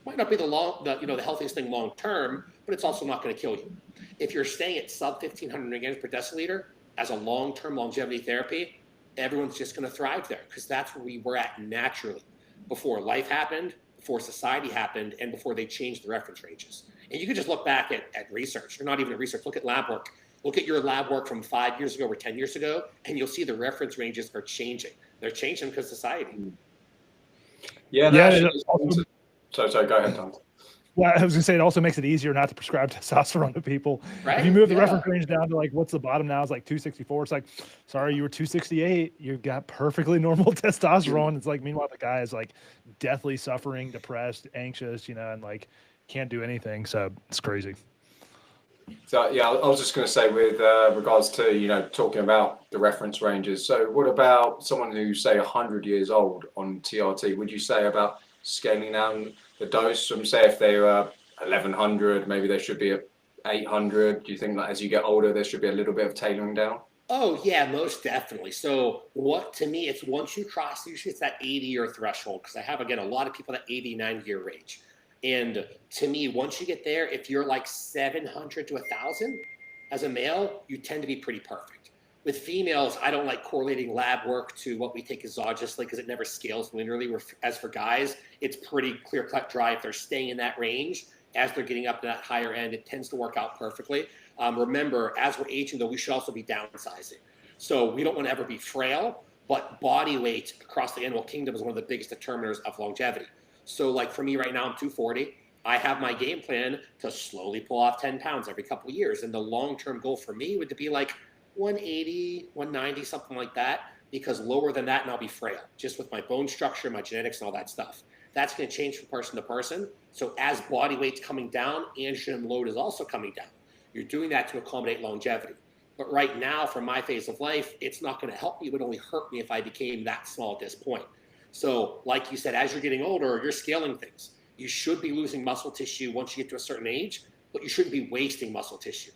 might not be the healthiest thing long term, but it's also not going to kill you. If you're staying at sub 1,500 nanograms per deciliter as a long-term longevity therapy, everyone's just going to thrive there, because that's where we were at naturally before life happened, before society happened, and before they changed the reference ranges. And you can just look back at research, or not even at research, look at lab work. Look at your lab work from 5 years ago or 10 years ago, and you'll see the reference ranges are changing. They're changing because of society. Yeah, So go ahead, Tom. Well, I was going to say, it also makes it easier not to prescribe testosterone to people. Right? If you move the reference range down to like, what's the bottom now? It's like 264. It's like, sorry, you were 268. You've got perfectly normal testosterone. It's like, meanwhile, the guy is like deathly suffering, depressed, anxious, and like can't do anything. So it's crazy. So yeah, I was just going to say with regards to talking about the reference ranges. So what about someone who's say 100 years old on TRT? Would you say about scaling down the dose from say if they were 1100, maybe they should be at 800? Do you think that as you get older, there should be a little bit of tailoring down? Oh yeah, most definitely. So what to me, it's once you cross, usually it's that 80-year threshold, because I have again a lot of people that 89-year range. And to me, once you get there, if you're like 700 to 1,000 as a male, you tend to be pretty perfect. With females, I don't like correlating lab work to what we take exogenously because it never scales linearly. As for guys, it's pretty clear cut dry. If they're staying in that range, as they're getting up to that higher end, it tends to work out perfectly. Remember, as we're aging, though, we should also be downsizing. So we don't want to ever be frail, but body weight across the animal kingdom is one of the biggest determiners of longevity. So like for me right now, I'm 240. I have my game plan to slowly pull off 10 pounds every couple of years. And the long-term goal for me would be like 180, 190, something like that, because lower than that and I'll be frail, just with my bone structure, my genetics, and all that stuff. That's going to change from person to person. So as body weight's coming down, androgen load is also coming down. You're doing that to accommodate longevity. But right now, for my phase of life, it's not going to help me. It would only hurt me if I became that small at this point. So like you said, as you're getting older, you're scaling things. You should be losing muscle tissue once you get to a certain age, but you shouldn't be wasting muscle tissue.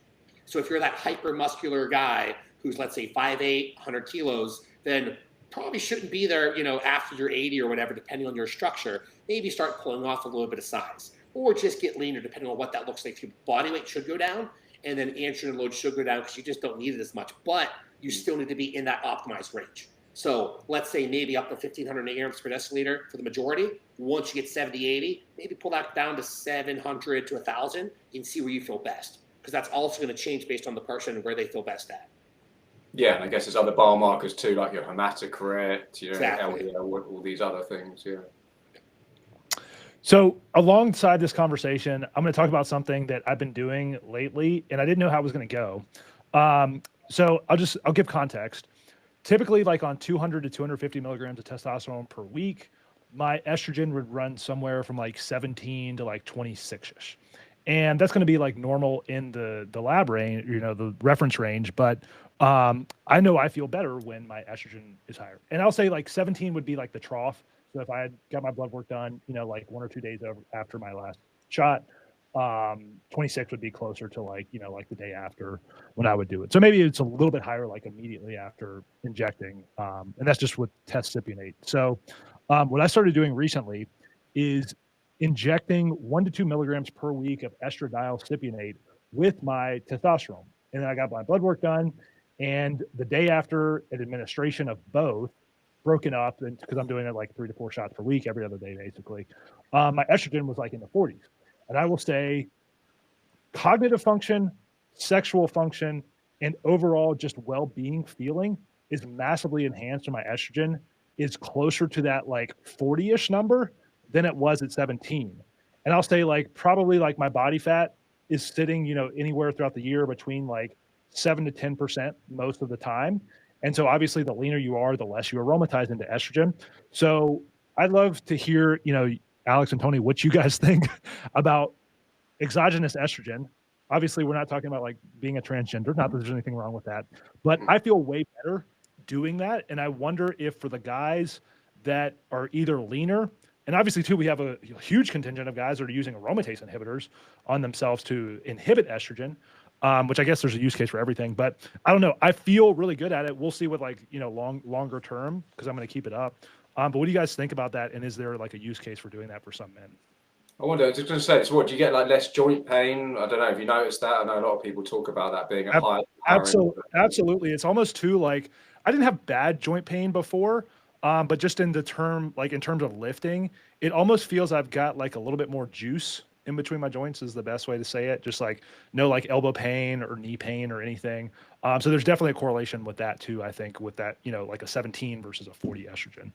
So if you're that hypermuscular guy who's, let's say, 5'8", 100 kilos, then probably shouldn't be there, after you're 80 or whatever, depending on your structure. Maybe start pulling off a little bit of size, or just get leaner, depending on what that looks like. Your body weight should go down, and then androgen load should go down because you just don't need it as much, but you still need to be in that optimized range. So let's say maybe up to 1,500 nanograms per deciliter for the majority. Once you get 70, 80, maybe pull that down to 700 to 1,000 and see where you feel best, because that's also going to change based on the person and where they feel best at. Yeah, and I guess there's other biomarkers too, like your hematocrit, Exactly. LDL, all these other things. Yeah. So alongside this conversation, I'm going to talk about something that I've been doing lately, and I didn't know how it was going to go. So I'll give context. Typically, like on 200 to 250 milligrams of testosterone per week, my estrogen would run somewhere from like 17 to like 26-ish. And that's going to be like normal in the lab range, the reference range. But I know I feel better when my estrogen is higher. And I'll say like 17 would be like the trough. So if I had got my blood work done, like 1 or 2 days after my last shot, 26 would be closer to like the day after when I would do it. So maybe it's a little bit higher, like immediately after injecting. And that's just with testcypionate. So what I started doing recently is injecting 1 to 2 milligrams per week of estradiol cypionate with my testosterone. And then I got my blood work done. And the day after an administration of both, broken up, because I'm doing it like 3 to 4 shots per week, every other day, basically, my estrogen was like in the 40s. And I will say cognitive function, sexual function, and overall just well-being feeling is massively enhanced when my estrogen is closer to that like 40-ish number than it was at 17. And I'll say like probably like my body fat is sitting, anywhere throughout the year between like 7 to 10% most of the time. And so obviously the leaner you are, the less you aromatize into estrogen. So I'd love to hear, Alex and Tony, what you guys think about exogenous estrogen. Obviously, we're not talking about like being a transgender, not that there's anything wrong with that, but I feel way better doing that. And I wonder if for the guys that are either leaner, and obviously too, we have a huge contingent of guys that are using aromatase inhibitors on themselves to inhibit estrogen, which I guess there's a use case for everything, but I don't know. I feel really good at it. We'll see what like, longer term, because I'm going to keep it up. But what do you guys think about that? And is there like a use case for doing that for some men? I wonder, I was just going to say, so what, do you get like less joint pain? I don't know if you noticed that. I know a lot of people talk about that being a high. Absolutely. It's almost too like, I didn't have bad joint pain before, but just in terms of lifting, it almost feels I've got like a little bit more juice in between my joints is the best way to say it. Just like no like elbow pain or knee pain or anything. So there's definitely a correlation with that too, I think, with that, like a 17 versus a 40 estrogen.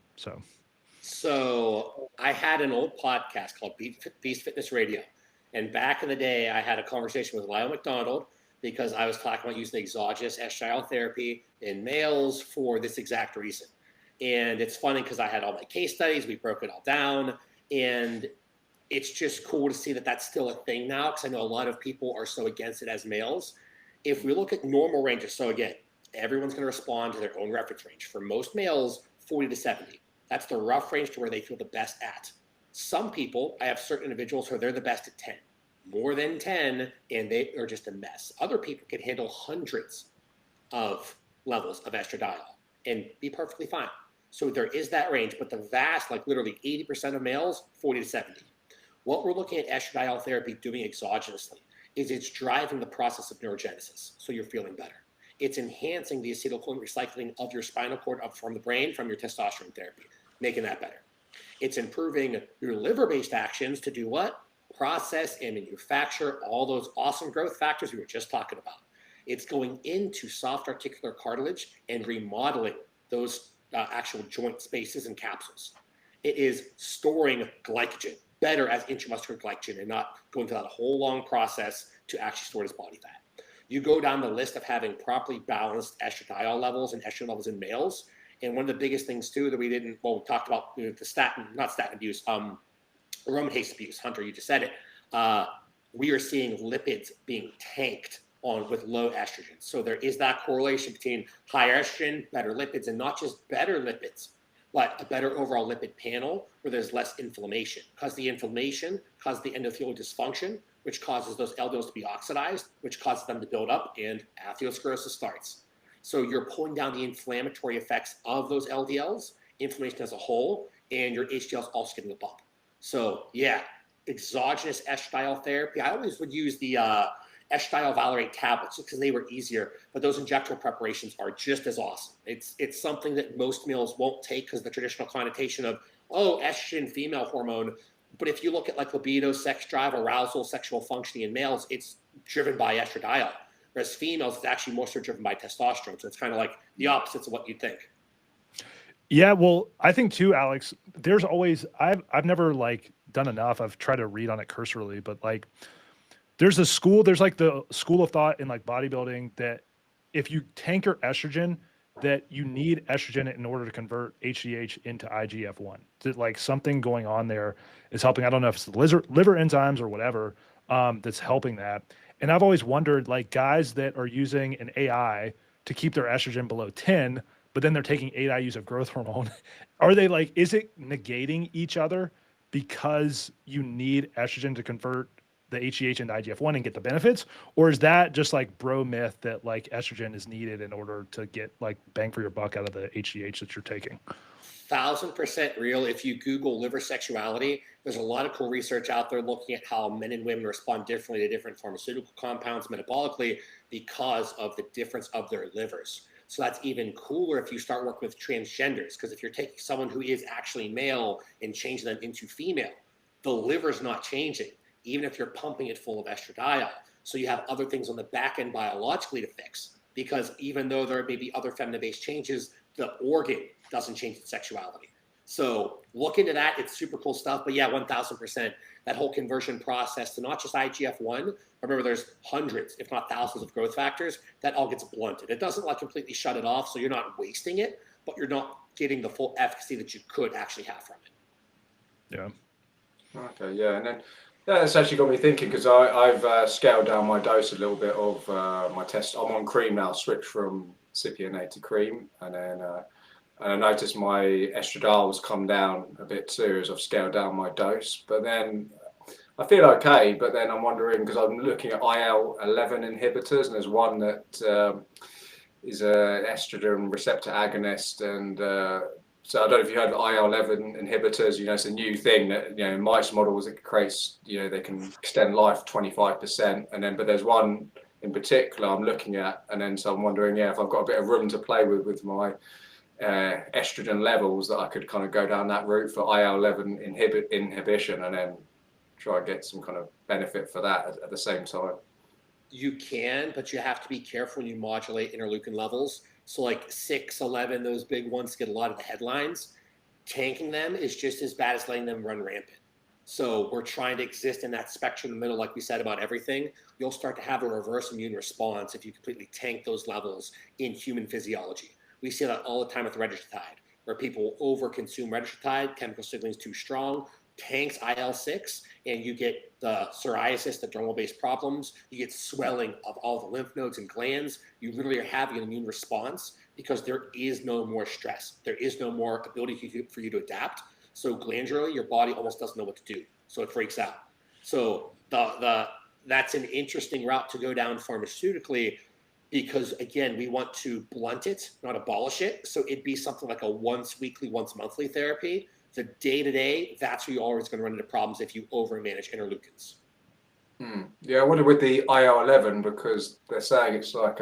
So I had an old podcast called Beast Fitness Radio. And back in the day, I had a conversation with Lyle McDonald because I was talking about using exogenous estradiol therapy in males for this exact reason. And it's funny because I had all my case studies. We broke it all down. And it's just cool to see that that's still a thing now, because I know a lot of people are so against it as males. If we look at normal ranges, so again, everyone's going to respond to their own reference range. For most males, 40 to 70. That's the rough range to where they feel the best at. Some people, I have certain individuals who they're the best at 10. More than 10, and they are just a mess. Other people can handle hundreds of levels of estradiol and be perfectly fine. So there is that range, but the vast, like literally 80% of males, 40 to 70. What we're looking at estradiol therapy doing exogenously is it's driving the process of neurogenesis, so you're feeling better. It's enhancing the acetylcholine recycling of your spinal cord up from the brain from your testosterone therapy, making that better. It's improving your liver-based actions to do what? Process and manufacture all those awesome growth factors we were just talking about. It's going into soft articular cartilage and remodeling those actual joint spaces and capsules. It is storing glycogen better as intramuscular glycogen and not going through that whole long process to actually store it as body fat. You go down the list of having properly balanced estradiol levels and estrogen levels in males. And one of the biggest things too that we talked about, the not statin abuse, aromatase abuse. Hunter, you just said it. We are seeing lipids being tanked on with low estrogen. So there is that correlation between high estrogen, better lipids, and not just better lipids, but a better overall lipid panel where there's less inflammation. Because the inflammation causes the endothelial dysfunction, which causes those LDLs to be oxidized, which causes them to build up, and atherosclerosis starts. So you're pulling down the inflammatory effects of those LDLs, inflammation as a whole, and your HDL is also getting a bump. So yeah, exogenous estradiol therapy. I always would use the estradiol valerate tablets just because they were easier, but those injectable preparations are just as awesome. It's something that most males won't take because the traditional connotation of, oh, estrogen, female hormone. But if you look at like libido, sex drive, arousal, sexual functioning in males, it's driven by estradiol. Whereas females, it's actually more so driven by testosterone. So it's kind of like the opposites of what you'd think. Yeah, well, I think too, Alex, there's always I've never like done enough. I've tried to read on it cursorily, but like there's like the school of thought in like bodybuilding that if you tanker estrogen, that you need estrogen in order to convert HGH into IGF-1. That like something going on there is helping. I don't know if it's the liver enzymes or whatever that's helping that. And I've always wondered, like guys that are using an AI to keep their estrogen below 10, but then they're taking 8 IUs of growth hormone. Are they like, is it negating each other because you need estrogen to convert the HGH into IGF-1 and get the benefits? Or is that just like bro myth that like estrogen is needed in order to get like bang for your buck out of the HGH that you're taking? 1000% real. If you Google liver sexuality, there's a lot of cool research out there looking at how men and women respond differently to different pharmaceutical compounds metabolically because of the difference of their livers. So that's even cooler if you start working with transgenders, because if you're taking someone who is actually male and changing them into female, the liver's not changing, even if you're pumping it full of estradiol. So you have other things on the back end biologically to fix, because even though there may be other feminine-based changes, the organ doesn't change its sexuality. So look into that. It's super cool stuff. But yeah, 1000%, that whole conversion process to not just IGF-1, remember there's hundreds, if not thousands of growth factors, that all gets blunted. It doesn't like completely shut it off, so you're not wasting it, but you're not getting the full efficacy that you could actually have from it. Yeah. Okay, yeah. And then that's actually got me thinking, because I've scaled down my dose a little bit of my test. I'm on cream now, switched from cypionate to cream, and then and I noticed my estradiol's come down a bit too as I've scaled down my dose. But then I feel okay, but then I'm wondering, because I'm looking at IL-11 inhibitors, and there's one that is a estrogen receptor agonist, and so I don't know if you heard of IL-11 inhibitors. You know, it's a new thing that, you know, in mice models it creates, you know, they can extend life 25%, and then but there's one in particular I'm looking at, and then so I'm wondering, yeah, if I've got a bit of room to play with my estrogen levels, that I could kind of go down that route for IL-11 inhibition, and then try and get some kind of benefit for that at the same time. You can, but you have to be careful when you modulate interleukin levels. So like 6, 11, those big ones get a lot of the headlines. Tanking them is just as bad as letting them run rampant. So we're trying to exist in that spectrum in the middle, like we said about everything. You'll start to have a reverse immune response if you completely tank those levels in human physiology. We see that all the time with retatrutide, where people overconsume retatrutide, chemical signaling is too strong, tanks IL-6, and you get the psoriasis, the dermal-based problems. You get swelling of all the lymph nodes and glands. You literally are having an immune response because there is no more stress. There is no more ability for you to adapt. So glandularly, your body almost doesn't know what to do. So it freaks out. So that's an interesting route to go down pharmaceutically, because again, we want to blunt it, not abolish it. So it'd be something like a once weekly, once monthly therapy. The day-to-day, that's where you're always going to run into problems if you overmanage interleukins. Yeah, I wonder with the IL-11, because they're saying it's like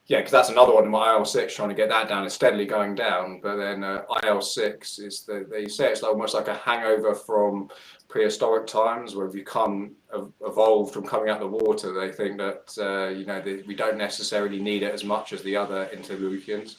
because that's another one of my IL-6, trying to get that down. It's steadily going down, but then IL-6 is they say it's almost like a hangover from prehistoric times, where if you evolved from coming out of the water, they think that we don't necessarily need it as much as the other interleukins.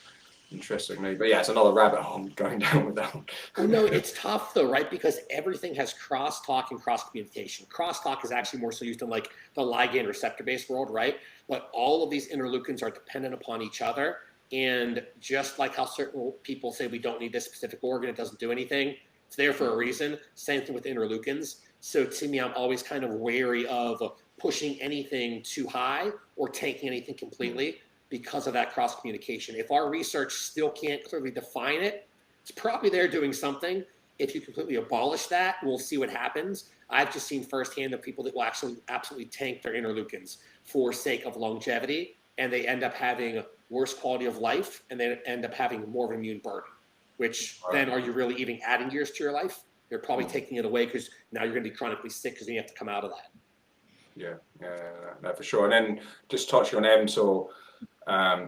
Interestingly, but yeah, it's another rabbit hole going down with that one. Well, no, it's tough though, right? Because everything has crosstalk and cross communication. Crosstalk is actually more so used in like the ligand receptor based world, right? But all of these interleukins are dependent upon each other. And just like how certain people say we don't need this specific organ, it doesn't do anything. It's there for a reason. Same thing with interleukins. So to me, I'm always kind of wary of pushing anything too high or taking anything completely, because of that cross communication. If our research still can't clearly define it, it's probably there doing something. If you completely abolish that, we'll see what happens. I've just seen firsthand of people that will actually absolutely tank their interleukins for sake of longevity, and they end up having worse quality of life, and they end up having more of an immune burden, which then are you really even adding years to your life? You're probably taking it away, because now you're going to be chronically sick because you have to come out of that. Yeah, no, for sure. And then just touching on mTOR, I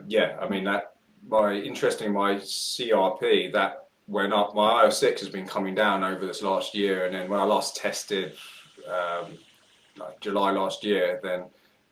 mean, my CRP, that went up. My IL-6 has been coming down over this last year, and then when I last tested, like July last year, then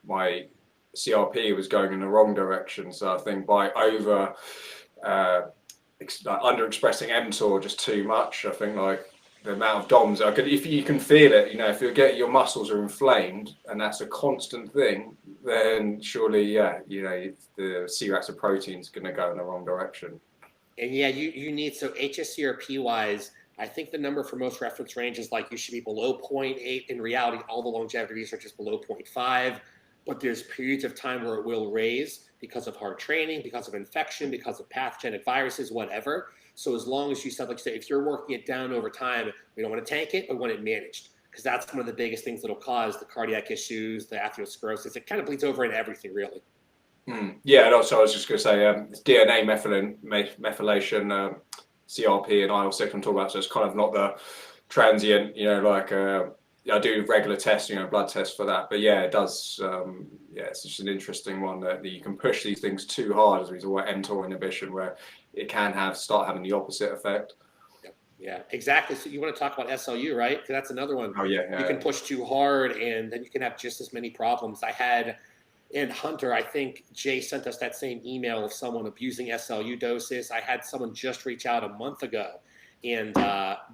my CRP was going in the wrong direction. So I think by underexpressing mTOR just too much, I think like the amount of DOMs, if you can feel it, if your muscles are inflamed and that's a constant thing, then surely, the C-reactive protein is going to go in the wrong direction. And you need, so HSCRP wise, I think the number for most reference range is like you should be below 0.8. In reality, all the longevity research is below 0.5, but there's periods of time where it will raise because of hard training, because of infection, because of pathogenic viruses, whatever. So as long as you said, like you say, if you're working it down over time, we don't want to tank it, we want it managed, because that's one of the biggest things that'll cause the cardiac issues, the atherosclerosis. It kind of bleeds over into everything, really. Yeah, and also I was just going to say, it's DNA methylation, CRP and IL-6 I'm talking about, so it's kind of not the transient, I do regular tests, blood tests for that. But yeah, it does, it's just an interesting one that you can push these things too hard, as we talk about mTOR inhibition, where it can start having the opposite effect. Yeah, exactly. So you want to talk about SLU, right? Because that's another one. Oh, yeah. You can push too hard, and then you can have just as many problems. I had in Hunter, I think Jay sent us that same email of someone abusing SLU doses. I had someone just reach out a month ago, and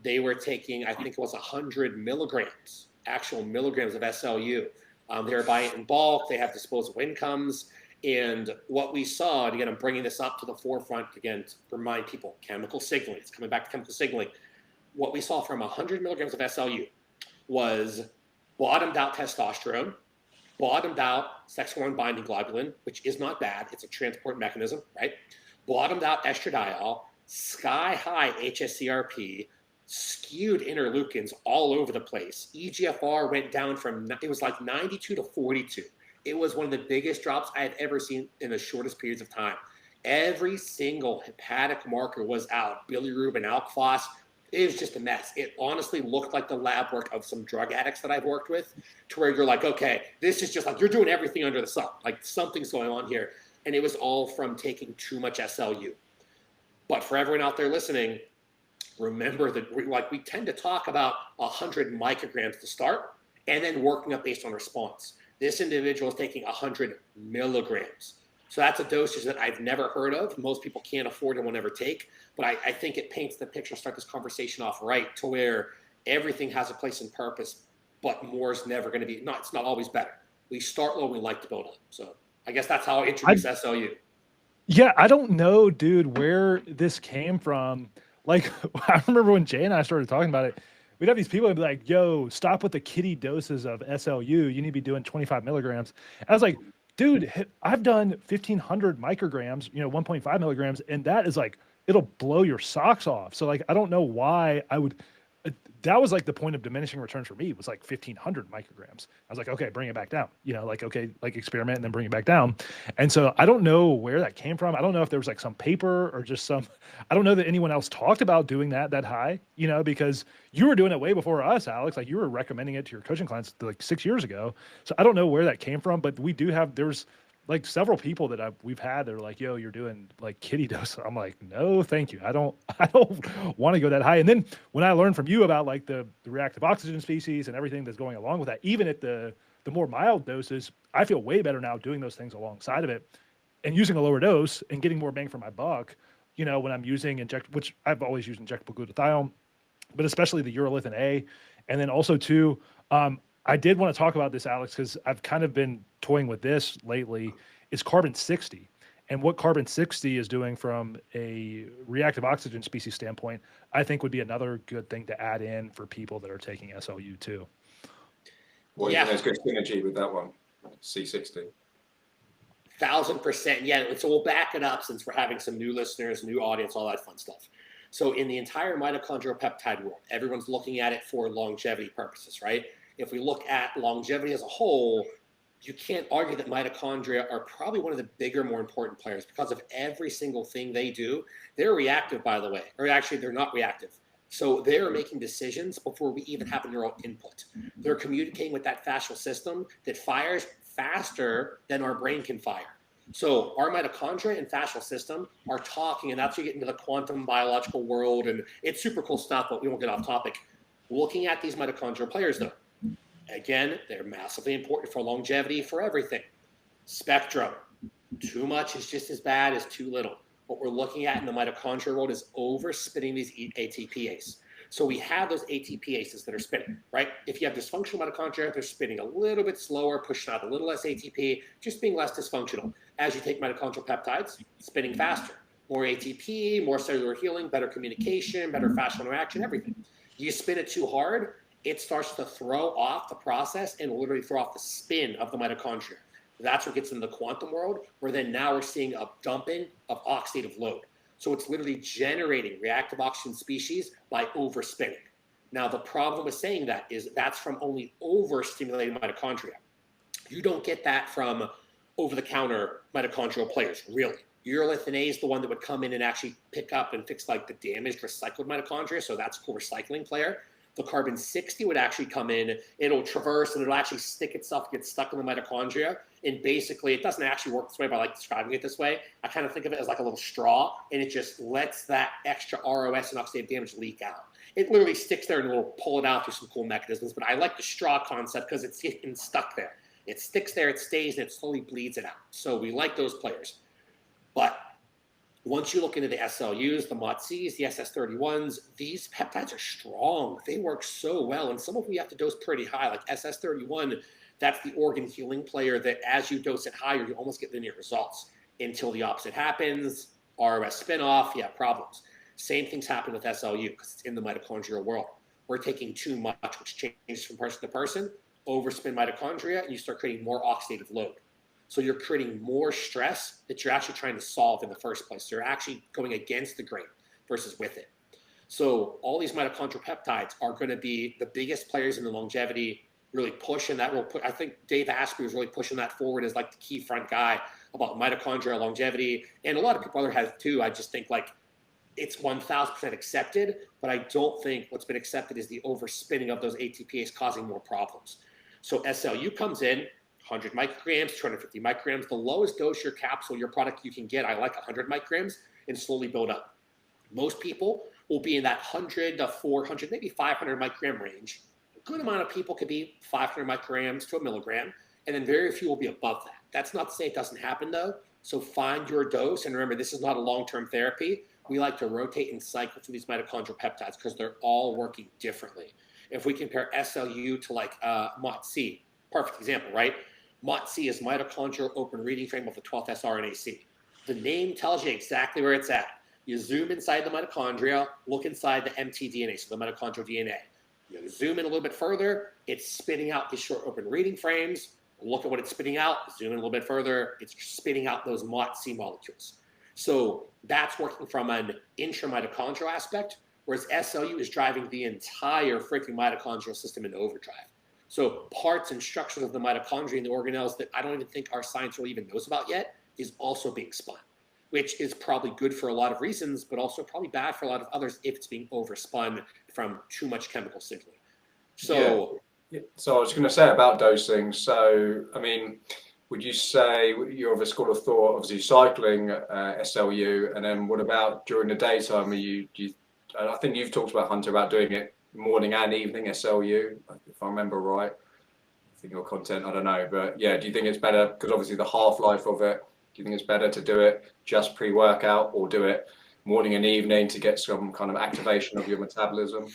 they were taking, I think it was 100 milligrams, actual milligrams of SLU. They were buying it in bulk. They have disposable incomes. And what we saw, and again, I'm bringing this up to the forefront again to remind people, chemical signaling. It's coming back to chemical signaling. What we saw from 100 milligrams of SLU was bottomed out testosterone, bottomed out sex hormone binding globulin, which is not bad. It's a transport mechanism, right? Bottomed out estradiol, sky high HSCRP, skewed interleukins all over the place. EGFR went down it was like 92 to 42. It was one of the biggest drops I had ever seen in the shortest periods of time. Every single hepatic marker was out. Bilirubin, alk phos. It was just a mess. It honestly looked like the lab work of some drug addicts that I've worked with, to where you're like, okay, this is just like, you're doing everything under the sun. Like something's going on here. And it was all from taking too much SLU. But for everyone out there listening, remember that we tend to talk about 100 micrograms to start and then working up based on response. This individual is taking 100 milligrams. So that's a dosage that I've never heard of. Most people can't afford and will never take. But I think it paints the picture, start this conversation off right, to where everything has a place and purpose, but more is never going to be, it's not always better. We start low, we like to build up. So I guess that's how I introduce SLU. Yeah, I don't know, dude, where this came from. Like, I remember when Jay and I started talking about it, we'd have these people and be like, yo, stop with the kiddie doses of SLU. You need to be doing 25 milligrams. I was like, dude, I've done 1,500 micrograms, 1.5 milligrams, and that is like, it'll blow your socks off. So like, I don't know why I would, that was like the point of diminishing returns for me, was like 1,500 micrograms. I was like, okay, bring it back down, like, okay, like experiment and then bring it back down. And so I don't know where that came from. I don't know if there was like some paper or just I don't know that anyone else talked about doing that high, because you were doing it way before us, Alex. Like, you were recommending it to your coaching clients like 6 years ago. So I don't know where that came from, but we do have, there's like several people that we've had that are like, yo, you're doing like kiddie dose. I'm like, no, thank you. I don't want to go that high. And then when I learned from you about like the reactive oxygen species and everything that's going along with that, even at the more mild doses, I feel way better now doing those things alongside of it and using a lower dose and getting more bang for my buck, when I'm using which I've always used injectable glutathione, but especially the urolithin A. And then also too, I did want to talk about this, Alex, because I've kind of been toying with this lately, is carbon 60. And what carbon 60 is doing from a reactive oxygen species standpoint, I think would be another good thing to add in for people that are taking SLU too. Well, yeah, there's good synergy with that one, C60. 1,000%. Yeah, so we'll back it up since we're having some new listeners, new audience, all that fun stuff. So in the entire mitochondrial peptide world, everyone's looking at it for longevity purposes, right? If we look at longevity as a whole, you can't argue that mitochondria are probably one of the bigger, more important players because of every single thing they do. They're reactive, by the way, or actually they're not reactive. So they're making decisions before we even have a neural input. They're communicating with that fascial system that fires faster than our brain can fire. So our mitochondria and fascial system are talking, and that's where you get into the quantum biological world, and it's super cool stuff, but we won't get off topic. Looking at these mitochondrial players, though, again, they're massively important for longevity, for everything. Spectrum. Too much is just as bad as too little. What we're looking at in the mitochondrial world is overspinning these ATPase. So we have those ATPases that are spinning, right? If you have dysfunctional mitochondria, they're spinning a little bit slower, pushing out a little less ATP, just being less dysfunctional. As you take mitochondrial peptides, spinning faster. More ATP, more cellular healing, better communication, better fascial interaction, everything. You spin it too hard, it starts to throw off the process and literally throw off the spin of the mitochondria. That's what gets into the quantum world, where then now we're seeing a dumping of oxidative load. So it's literally generating reactive oxygen species by overspinning. Now, the problem with saying that is that's from only overstimulated mitochondria. You don't get that from over-the-counter mitochondrial players, really. Urolithin A is the one that would come in and actually pick up and fix like the damaged recycled mitochondria, so that's a cool recycling player. The carbon 60 would actually come in, it'll traverse and it'll actually stick itself, get stuck in the mitochondria. And basically, it doesn't actually work this way, but I like describing it this way. I kind of think of it as like a little straw, and it just lets that extra ROS and oxidative damage leak out. It literally sticks there and it'll pull it out through some cool mechanisms, but I like the straw concept because it's getting stuck there. It sticks there, it stays, and it slowly bleeds it out. So we like those players. But once you look into the SLUs, the MOTCs, the SS31s, these peptides are strong. They work so well, and some of them you have to dose pretty high. Like SS31, that's the organ healing player that as you dose it higher, you almost get linear results until the opposite happens. ROS spinoff, you have problems. Same things happen with SLU because it's in the mitochondrial world. We're taking too much, which changes from person to person, overspin mitochondria, and you start creating more oxidative load. So you're creating more stress that you're actually trying to solve in the first place. You're actually going against the grain versus with it. So all these mitochondrial peptides are going to be the biggest players in the longevity, really push, and that will put, I think Dave Asprey was really pushing that forward as like the key front guy about mitochondrial longevity. And a lot of people other have too. I just think like it's 1,000% accepted, but I don't think what's been accepted is the overspinning of those ATPase causing more problems. So SLU comes in, 100 micrograms, 250 micrograms. The lowest dose your capsule, your product you can get, I like 100 micrograms, and slowly build up. Most people will be in that 100 to 400, maybe 500 microgram range. A good amount of people could be 500 micrograms to a milligram, and then very few will be above that. That's not to say it doesn't happen, though. So find your dose, and remember, this is not a long-term therapy. We like to rotate and cycle through these mitochondrial peptides because they're all working differently. If we compare SLU to like MOTC, perfect example, right? MOTC is mitochondrial open reading frame of the 12th sRNA-C. The name tells you exactly where it's at. You zoom inside the mitochondria, look inside the mtDNA, so the mitochondrial DNA. You zoom in a little bit further, it's spitting out these short open reading frames. Look at what it's spitting out. Zoom in a little bit further, it's spitting out those MOTC molecules. So that's working from an intramitochondrial aspect, whereas SLU is driving the entire freaking mitochondrial system in overdrive. So parts and structures of the mitochondria and the organelles that I don't even think our science really even knows about yet is also being spun, which is probably good for a lot of reasons, but also probably bad for a lot of others if it's being overspun from too much chemical signaling. So, So I was going to say about dosing. So, I mean, would you say you're of a school of thought, obviously cycling SLU, and then what about during the daytime? I think you've talked about, Hunter, about doing it morning and evening SLU, if I remember right. I think your content, I don't know, but yeah, do you think it's better, because obviously the half-life of it, do you think it's better to do it just pre-workout or do it morning and evening to get some kind of activation of your metabolism?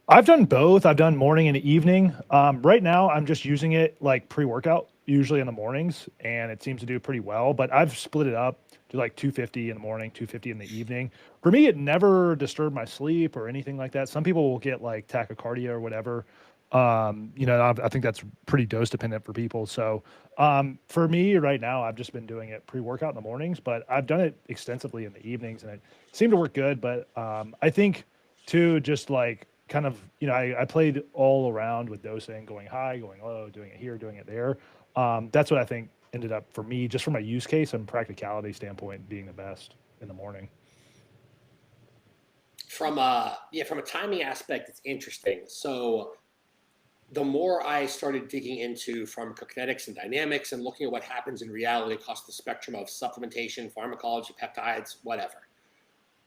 I've done both. I've done morning and evening. Right now, I'm just using it like pre-workout, usually in the mornings, and it seems to do pretty well. But I've split it up to like 250 in the morning, 250 in the evening. For me, it never disturbed my sleep or anything like that. Some people will get like tachycardia or whatever. I think that's pretty dose dependent for people. So for me right now, I've just been doing it pre-workout in the mornings, but I've done it extensively in the evenings, and it seemed to work good. But I think too, just like kind of, I played all around with dosing, going high, going low, doing it here, doing it there. That's what I think ended up for me, just from a use case and practicality standpoint, being the best in the morning. From a timing aspect, it's interesting. So the more I started digging into pharmacokinetics and dynamics and looking at what happens in reality across the spectrum of supplementation, pharmacology, peptides, whatever,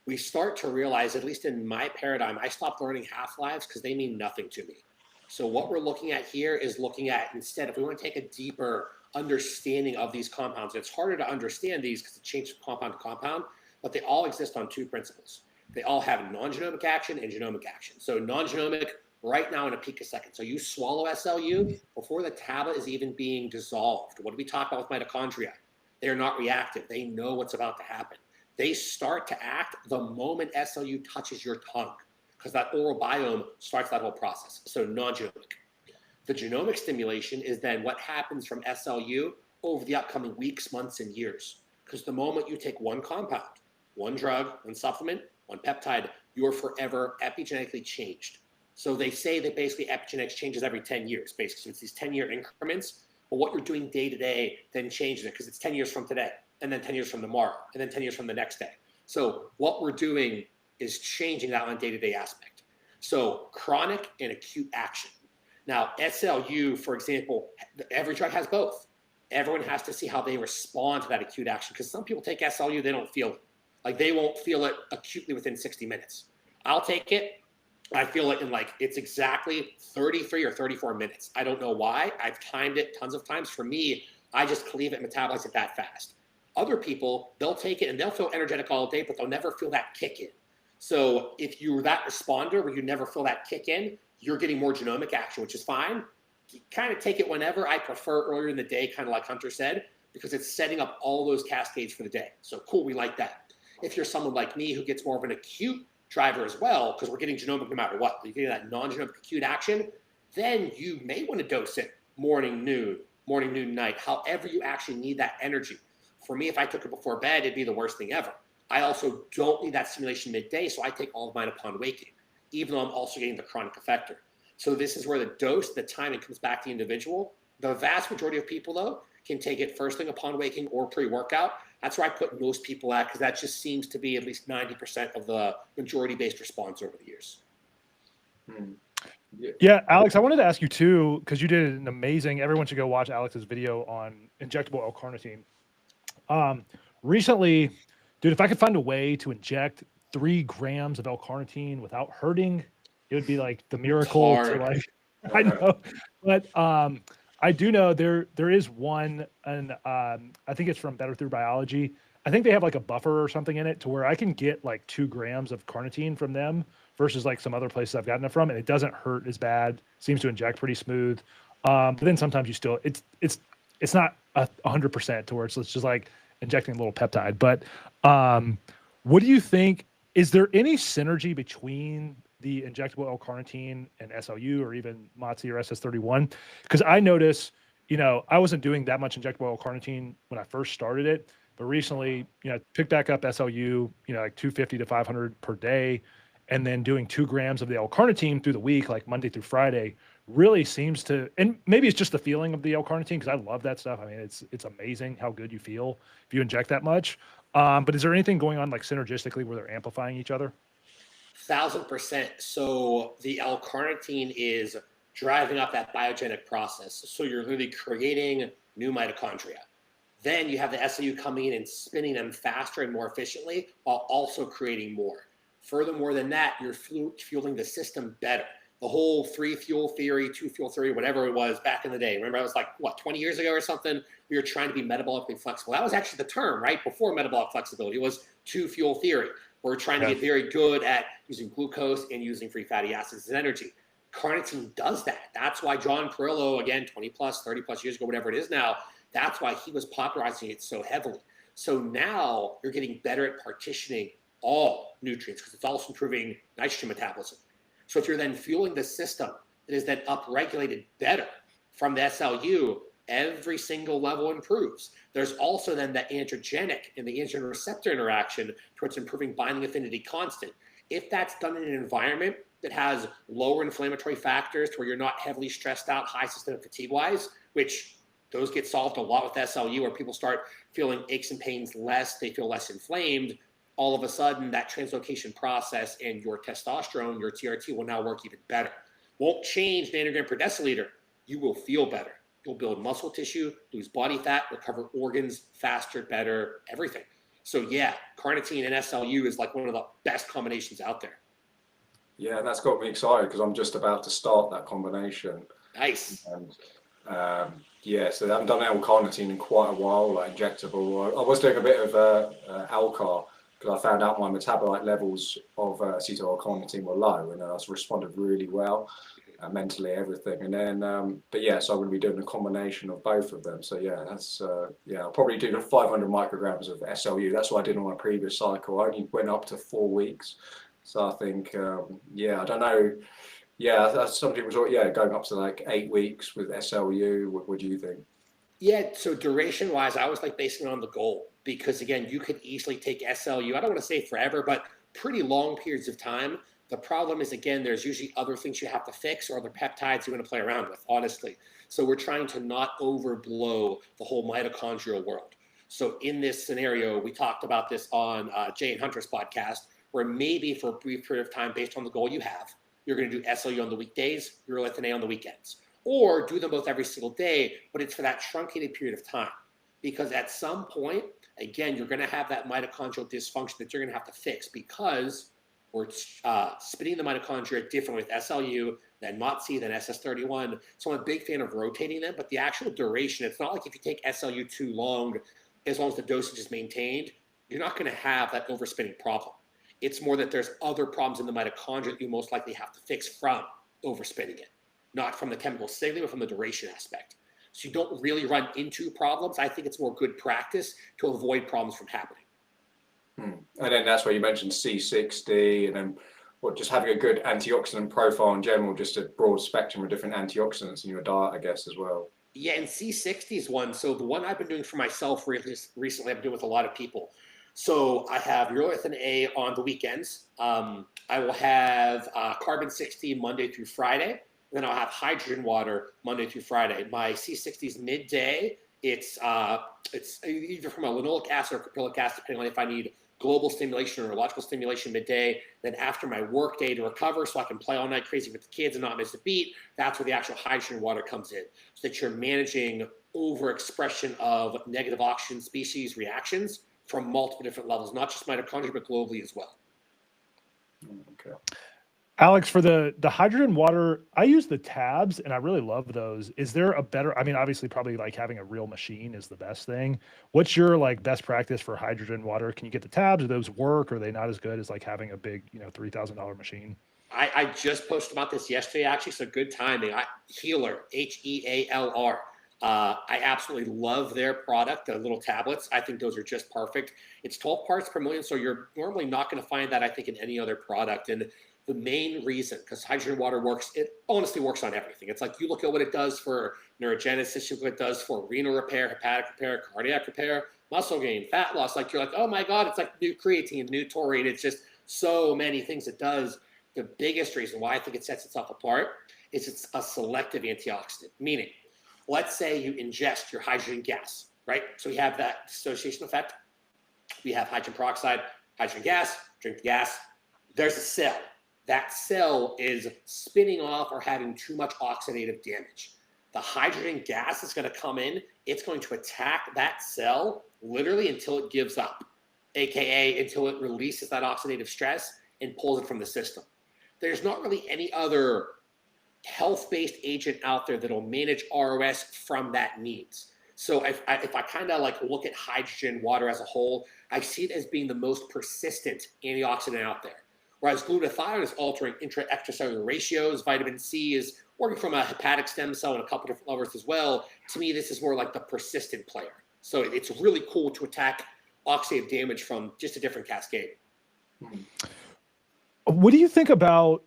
we start to realize, at least in my paradigm, I stopped learning half-lives because they mean nothing to me. So what we're looking at here is looking at, instead, if we want to take a deeper understanding of these compounds, it's harder to understand these because it changes from compound to compound, but they all exist on two principles. They all have non-genomic action and genomic action. So non-genomic, right now in a picosecond. So you swallow SLU before the tablet is even being dissolved. What do we talk about with mitochondria? They're not reactive. They know what's about to happen. They start to act the moment SLU touches your tongue, because that oral biome starts that whole process. So non-genomic. The genomic stimulation is then what happens from SLU over the upcoming weeks, months, and years. Because the moment you take one compound, one drug, one supplement, one peptide, you're forever epigenetically changed. So they say that basically epigenetics changes every 10 years, basically. So it's these 10-year increments. But what you're doing day to day then changes it, because it's 10 years from today, and then 10 years from tomorrow, and then 10 years from the next day. So what we're doing is changing that on a day-to-day aspect. So chronic and acute action. Now, SLU, for example, every drug has both. Everyone has to see how they respond to that acute action, because some people take SLU, they don't feel it. Like, they won't feel it acutely within 60 minutes. I'll take it. I feel it in it's exactly 33 or 34 minutes. I don't know why. I've timed it tons of times. For me, I just cleave it and metabolize it that fast. Other people, they'll take it and they'll feel energetic all day, but they'll never feel that kick in. So if you're that responder where you never feel that kick in, you're getting more genomic action, which is fine. You kind of take it whenever. I prefer earlier in the day, kind of like Hunter said, because it's setting up all those cascades for the day. So cool, we like that. If you're someone like me who gets more of an acute driver as well, because we're getting genomic no matter what, you're getting that non-genomic acute action, then you may want to dose it morning, noon, night, however you actually need that energy. For me, if I took it before bed, it'd be the worst thing ever. I also don't need that stimulation midday, so I take all of mine upon waking, even though I'm also getting the chronic effector. So this is where the dose, the timing comes back to the individual. The vast majority of people, though, can take it first thing upon waking or pre-workout. That's where I put most people at, because that just seems to be at least 90% of the majority-based response over the years. Yeah, Alex, I wanted to ask you too, because you did an amazing, everyone should go watch Alex's video on injectable L-carnitine. Recently, dude, if I could find a way to inject 3 grams of L-carnitine without hurting, it would be like the miracle to I know, but I do know there is one, and I think it's from Better Through Biology. I think they have like a buffer or something in it to where I can get like 2 grams of carnitine from them versus like some other places I've gotten it from, and it doesn't hurt as bad. Seems to inject pretty smooth. But then sometimes you still, it's not 100% to where it's just like injecting a little peptide. But what do you think? Is there any synergy between the injectable L-carnitine and SLU or even MOTS or SS31? Because I notice, I wasn't doing that much injectable L-carnitine when I first started it, but recently, picked back up SLU, like 250 to 500 per day, and then doing 2 grams of the L-carnitine through the week, like Monday through Friday, really seems to, and maybe it's just the feeling of the L-carnitine because I love that stuff. I mean, it's amazing how good you feel if you inject that much. But is there anything going on like synergistically where they're amplifying each other? 1000%. So the L-carnitine is driving up that biogenic process. So you're literally creating new mitochondria. Then you have the SLU coming in and spinning them faster and more efficiently while also creating more. Furthermore than that, you're fueling the system better. The whole 3-fuel theory, 2-fuel theory, whatever it was back in the day. Remember, I was like, 20 years ago or something? We were trying to be metabolically flexible. That was actually the term, right? Before metabolic flexibility, it was 2-fuel theory. We're trying to get very good at using glucose and using free fatty acids as energy. Carnitine does that. That's why John Perillo, again, 20 plus, 30 plus years ago, whatever it is now, that's why he was popularizing it so heavily. So now you're getting better at partitioning all nutrients because it's also improving nitrogen metabolism. So if you're then fueling the system that is then upregulated better from the SLU, every single level improves. There's also then the androgenic and the androgen receptor interaction towards improving binding affinity constant. If that's done in an environment that has lower inflammatory factors to where you're not heavily stressed out, high systemic fatigue-wise, which those get solved a lot with SLU, where people start feeling aches and pains less, they feel less inflamed. All of a sudden, that translocation process and your testosterone, your TRT, will now work even better. Won't change nanogram per deciliter. You will feel better. You'll build muscle tissue, lose body fat, recover organs faster, better, everything. So yeah, carnitine and SLU is like one of the best combinations out there. Yeah, that's got me excited because I'm just about to start that combination. Nice. And yeah, so I haven't done L-carnitine in quite a while, like injectable. I was doing a bit of Alcar because I found out my metabolite levels of acetyl-L-carnitine were low, and I responded really well, mentally, everything. And then, but yeah, so I'm going to be doing a combination of both of them. So yeah, that's yeah, I'll probably do 500 micrograms of SLU. That's what I did on my previous cycle. I only went up to 4 weeks. So I think, yeah, I don't know. Yeah, some people thought, yeah, going up to like 8 weeks with SLU. What do you think? Yeah, so duration-wise, I was like basing it on the goal because, again, you could easily take SLU, I don't want to say forever, but pretty long periods of time. The problem is, again, there's usually other things you have to fix or other peptides you want to play around with, honestly. So we're trying to not overblow the whole mitochondrial world. So in this scenario, we talked about this on Jay and Hunter's podcast, where maybe for a brief period of time, based on the goal you have, you're going to do SLU on the weekdays, urolithin A on the weekends. Or do them both every single day, but it's for that truncated period of time. Because at some point, again, you're going to have that mitochondrial dysfunction that you're going to have to fix because we're splitting the mitochondria differently with SLU, then MOTS, then SS31. So I'm a big fan of rotating them, but the actual duration, it's not like if you take SLU too long, as long as the dosage is maintained, you're not going to have that overspinning problem. It's more that there's other problems in the mitochondria that you most likely have to fix from overspinning it. Not from the chemical signaling, but from the duration aspect. So you don't really run into problems. I think it's more good practice to avoid problems from happening. And then that's where you mentioned C60 and then just having a good antioxidant profile in general, just a broad spectrum of different antioxidants in your diet, I guess, as well. Yeah, and C60 is one. So the one I've been doing for myself recently, I've been doing with a lot of people. So I have urolithin A on the weekends. I will have carbon 60 Monday through Friday. Then I'll have hydrogen water Monday through Friday. My C60 is midday. It's either from a linoleic acid or caprylic acid, depending on if I need global stimulation or neurological stimulation midday. Then after my work day to recover so I can play all night crazy with the kids and not miss a beat, that's where the actual hydrogen water comes in. So that you're managing overexpression of negative oxygen species reactions from multiple different levels, not just mitochondria, but globally as well. Okay. Alex, for the hydrogen water, I use the tabs and I really love those. Is there a better, I mean, obviously probably like having a real machine is the best thing. What's your like best practice for hydrogen water? Can you get the tabs? Do those work? Or are they not as good as like having a big, $3,000 machine? I just posted about this yesterday, actually, so good timing. Healer, Healr. I absolutely love their product, the little tablets. I think those are just perfect. It's 12 parts per million, so you're normally not going to find that, I think, in any other product. And the main reason, because hydrogen water works, it honestly works on everything. It's like you look at what it does for neurogenesis, you look at what it does for renal repair, hepatic repair, cardiac repair, muscle gain, fat loss. Like you're like, oh my God, it's like new creatine, new taurine. It's just so many things it does. The biggest reason why I think it sets itself apart is it's a selective antioxidant, meaning let's say you ingest your hydrogen gas, right? So we have that dissociation effect. We have hydrogen peroxide, hydrogen gas, drink the gas. There's a cell. That cell is spinning off or having too much oxidative damage. The hydrogen gas is going to come in. It's going to attack that cell literally until it gives up, AKA until it releases that oxidative stress and pulls it from the system. There's not really any other health-based agent out there that'll manage ROS from that needs. So if I kind of like look at hydrogen water as a whole, I see it as being the most persistent antioxidant out there. Whereas glutathione is altering intra-extracellular ratios, vitamin C is working from a hepatic stem cell and a couple different levels as well. To me, this is more like the persistent player. So it's really cool to attack oxidative damage from just a different cascade. What do you think about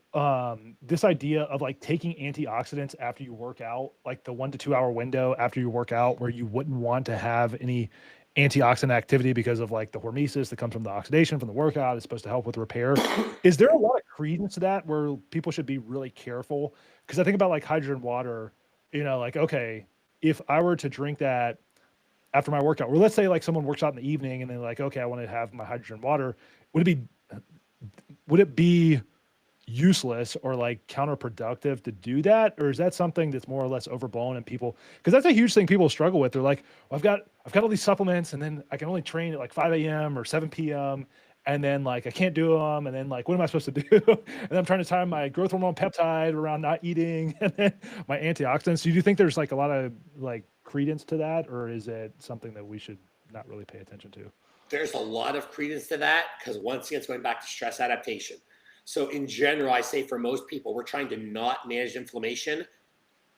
this idea of like taking antioxidants after you work out, like the 1 to 2 hour window after you work out, where you wouldn't want to have any antioxidant activity because of like the hormesis that comes from the oxidation from the workout? It's supposed to help with repair. Is there a lot of credence to that where people should be really careful? Because I think about like hydrogen water, you know, like, okay, if I were to drink that after my workout, or let's say like someone works out in the evening and they're like, okay, I want to have my hydrogen water, would it be useless or like counterproductive to do that? Or is that something that's more or less overblown and people, because that's a huge thing people struggle with. They're like, well, I've got all these supplements and then I can only train at like 5 a.m. or 7 p.m. And then like, I can't do them. And then like, what am I supposed to do? And then I'm trying to time my growth hormone peptide around not eating and then my antioxidants. So do you think there's like a lot of like credence to that? Or is it something that we should not really pay attention to? There's a lot of credence to that because once again, it's going back to stress adaptation. So in general, I say for most people, we're trying to not manage inflammation.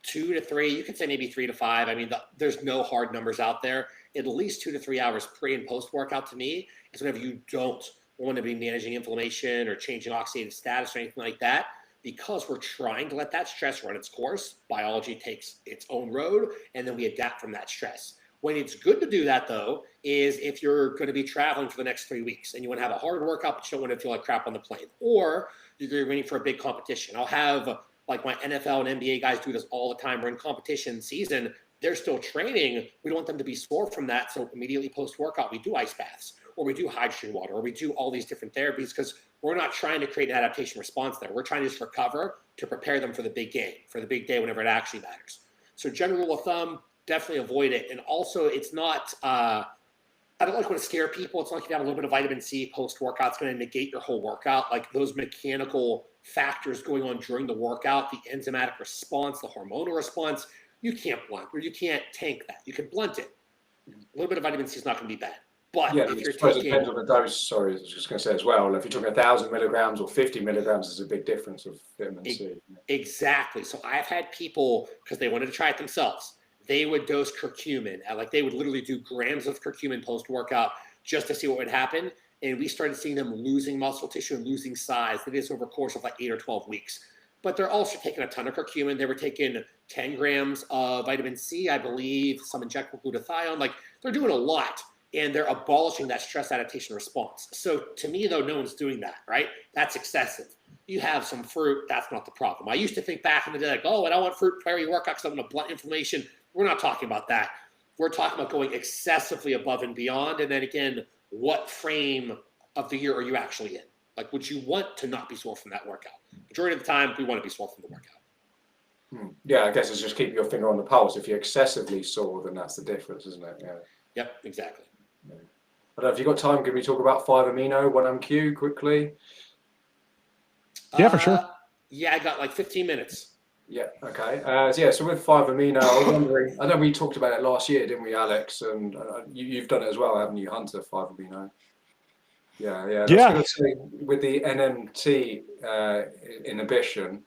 2 to 3, you could say maybe 3 to 5. I mean, there's no hard numbers out there. At least 2 to 3 hours pre and post workout to me is whenever you don't want to be managing inflammation or changing oxidative status or anything like that, because we're trying to let that stress run its course. Biology takes its own road, and then we adapt from that stress. When it's good to do that, though, is if you're going to be traveling for the next 3 weeks and you want to have a hard workout, but you don't want to feel like crap on the plane, or you're waiting for a big competition. I'll have like my NFL and NBA guys do this all the time. We're in competition season. They're still training. We don't want them to be sore from that. So immediately post-workout, we do ice baths, or we do hydrogen water, or we do all these different therapies because we're not trying to create an adaptation response there. We're trying to just recover to prepare them for the big game, for the big day whenever it actually matters. So general rule of thumb, definitely avoid it. And also, it's not, I don't like want to scare people. It's not like you have a little bit of vitamin C post-workout. It's going to negate your whole workout. Like those mechanical factors going on during the workout, the enzymatic response, the hormonal response, you can't blunt or you can't tank that. You can blunt it. A little bit of vitamin C is not going to be bad. But yeah, if you're it depends on the dose. Sorry, I was just going to say as well, if you're talking 1,000 milligrams or 50 milligrams, there's a big difference of vitamin C. Exactly. So I've had people, because they wanted to try it themselves, they would dose curcumin. Like they would literally do grams of curcumin post-workout just to see what would happen. And we started seeing them losing muscle tissue and losing size. They did this over a course of like 8 or 12 weeks. But they're also taking a ton of curcumin. They were taking 10 grams of vitamin C, I believe, some injectable glutathione. Like they're doing a lot. And they're abolishing that stress adaptation response. So to me, though, no one's doing that, right? That's excessive. You have some fruit, that's not the problem. I used to think back in the day, like, oh, I don't want fruit prior to workout because I'm going to blunt inflammation. We're not talking about that. We're talking about going excessively above and beyond. And then again, what frame of the year are you actually in? Like, would you want to not be sore from that workout? Majority of the time, we want to be sore from the workout. Yeah, I guess it's just keep your finger on the pulse. If you're excessively sore, then that's the difference, isn't it? Yeah. Yep, exactly. I don't know if you've got time, can we talk about 5-amino, 1MQ quickly? Yeah, for sure. Yeah, I got like 15 minutes. Yeah, okay. So with 5-amino, I was wondering, I know we talked about it last year, didn't we, Alex? And you've done it as well, haven't you, Hunter, 5-amino? Yeah. I was going to say, with the NMT inhibition,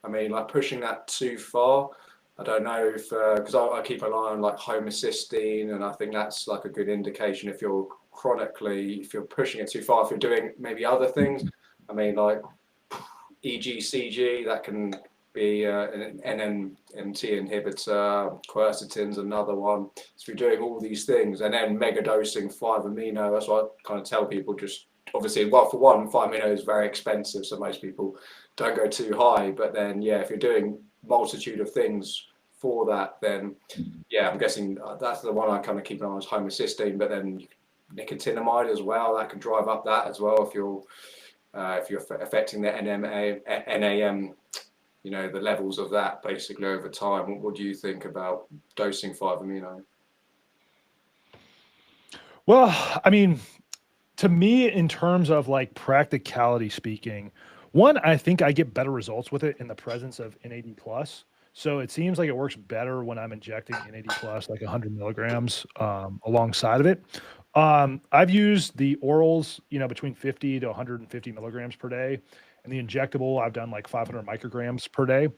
I mean, like pushing that too far, I don't know if, because I keep an eye on like homocysteine, and I think that's like a good indication if you're if you're pushing it too far, if you're doing maybe other things. I mean, like EGCG, that can be an NMT inhibitor, quercetin's another one. So if you're doing all these things and then mega dosing 5-amino, that's what I kind of tell people. Just obviously, well, for one, 5-amino is very expensive, so most people don't go too high. But then, yeah, if you're doing multitude of things for that, then yeah, I'm guessing that's the one I kind of keep an eye on is homocysteine. But then nicotinamide as well, that can drive up that as well if you're affecting the NAM, you know, the levels of that basically over time. What do you think about dosing 5-amino? Well, I mean, to me, in terms of like practicality speaking, one, I think I get better results with it in the presence of NAD plus. So it seems like it works better when I'm injecting NAD plus, like 100 milligrams alongside of it. I've used the orals, you know, between 50 to 150 milligrams per day. And the injectable, I've done like 500 micrograms per day.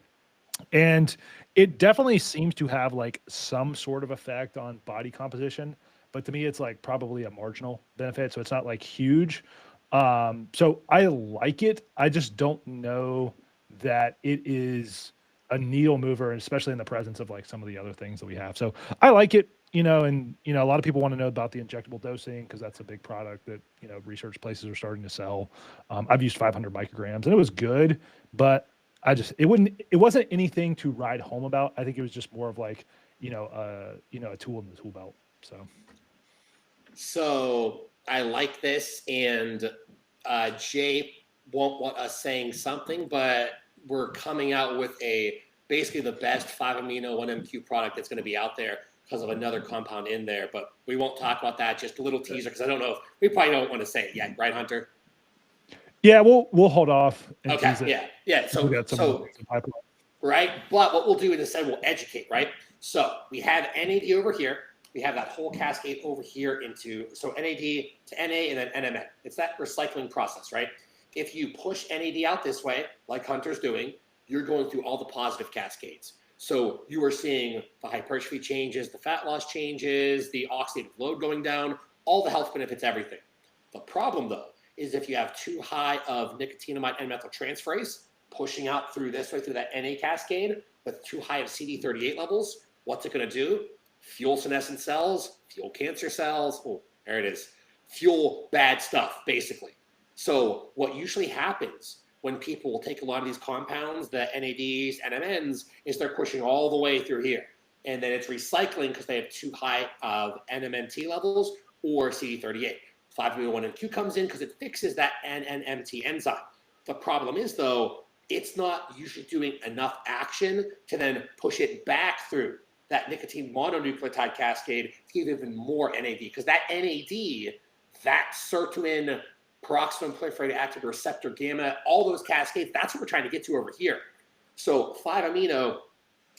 And it definitely seems to have like some sort of effect on body composition. But to me, it's like probably a marginal benefit. So it's not like huge. So I like it. I just don't know that it is a needle mover, especially in the presence of like some of the other things that we have. So I like it, you know, and, you know, a lot of people want to know about the injectable dosing because that's a big product that, you know, research places are starting to sell. I've used 500 micrograms and it was good, but it wasn't anything to ride home about. I think it was just more of like, a tool in the tool belt. So I like this, and Jay won't want us saying something, but we're coming out with basically the best 5-amino 1MQ product that's going to be out there because of another compound in there. But we won't talk about that. Just a little teaser because I don't know if we probably don't want to say it yet, right, Hunter? Yeah, we'll hold off. And okay. tease it. Yeah. So right. But what we'll do is instead we'll educate. Right. So we have NAD over here. We have that whole cascade over here into, so NAD to NA and then NMN. It's that recycling process, right? If you push NAD out this way, like Hunter's doing, you're going through all the positive cascades. So you are seeing the hypertrophy changes, the fat loss changes, the oxidative load going down, all the health benefits, everything. The problem, though, is if you have too high of nicotinamide N-methyltransferase pushing out through this way, through that NA cascade, with too high of CD38 levels, what's it going to do? Fuel senescent cells, fuel cancer cells. Oh, there it is. Fuel bad stuff, basically. So what usually happens when people will take a lot of these compounds, the NADs, NMNs, is they're pushing all the way through here. And then it's recycling because they have too high of NMNT levels or CD38. 5-amino-1MQ comes in because it fixes that NNMT enzyme. The problem is, though, it's not usually doing enough action to then push it back through that nicotine mononucleotide cascade to give even more NAD, because that NAD, that sirtuin, peroxisome proliferated active receptor gamma, all those cascades, that's what we're trying to get to over here. So 5-amino,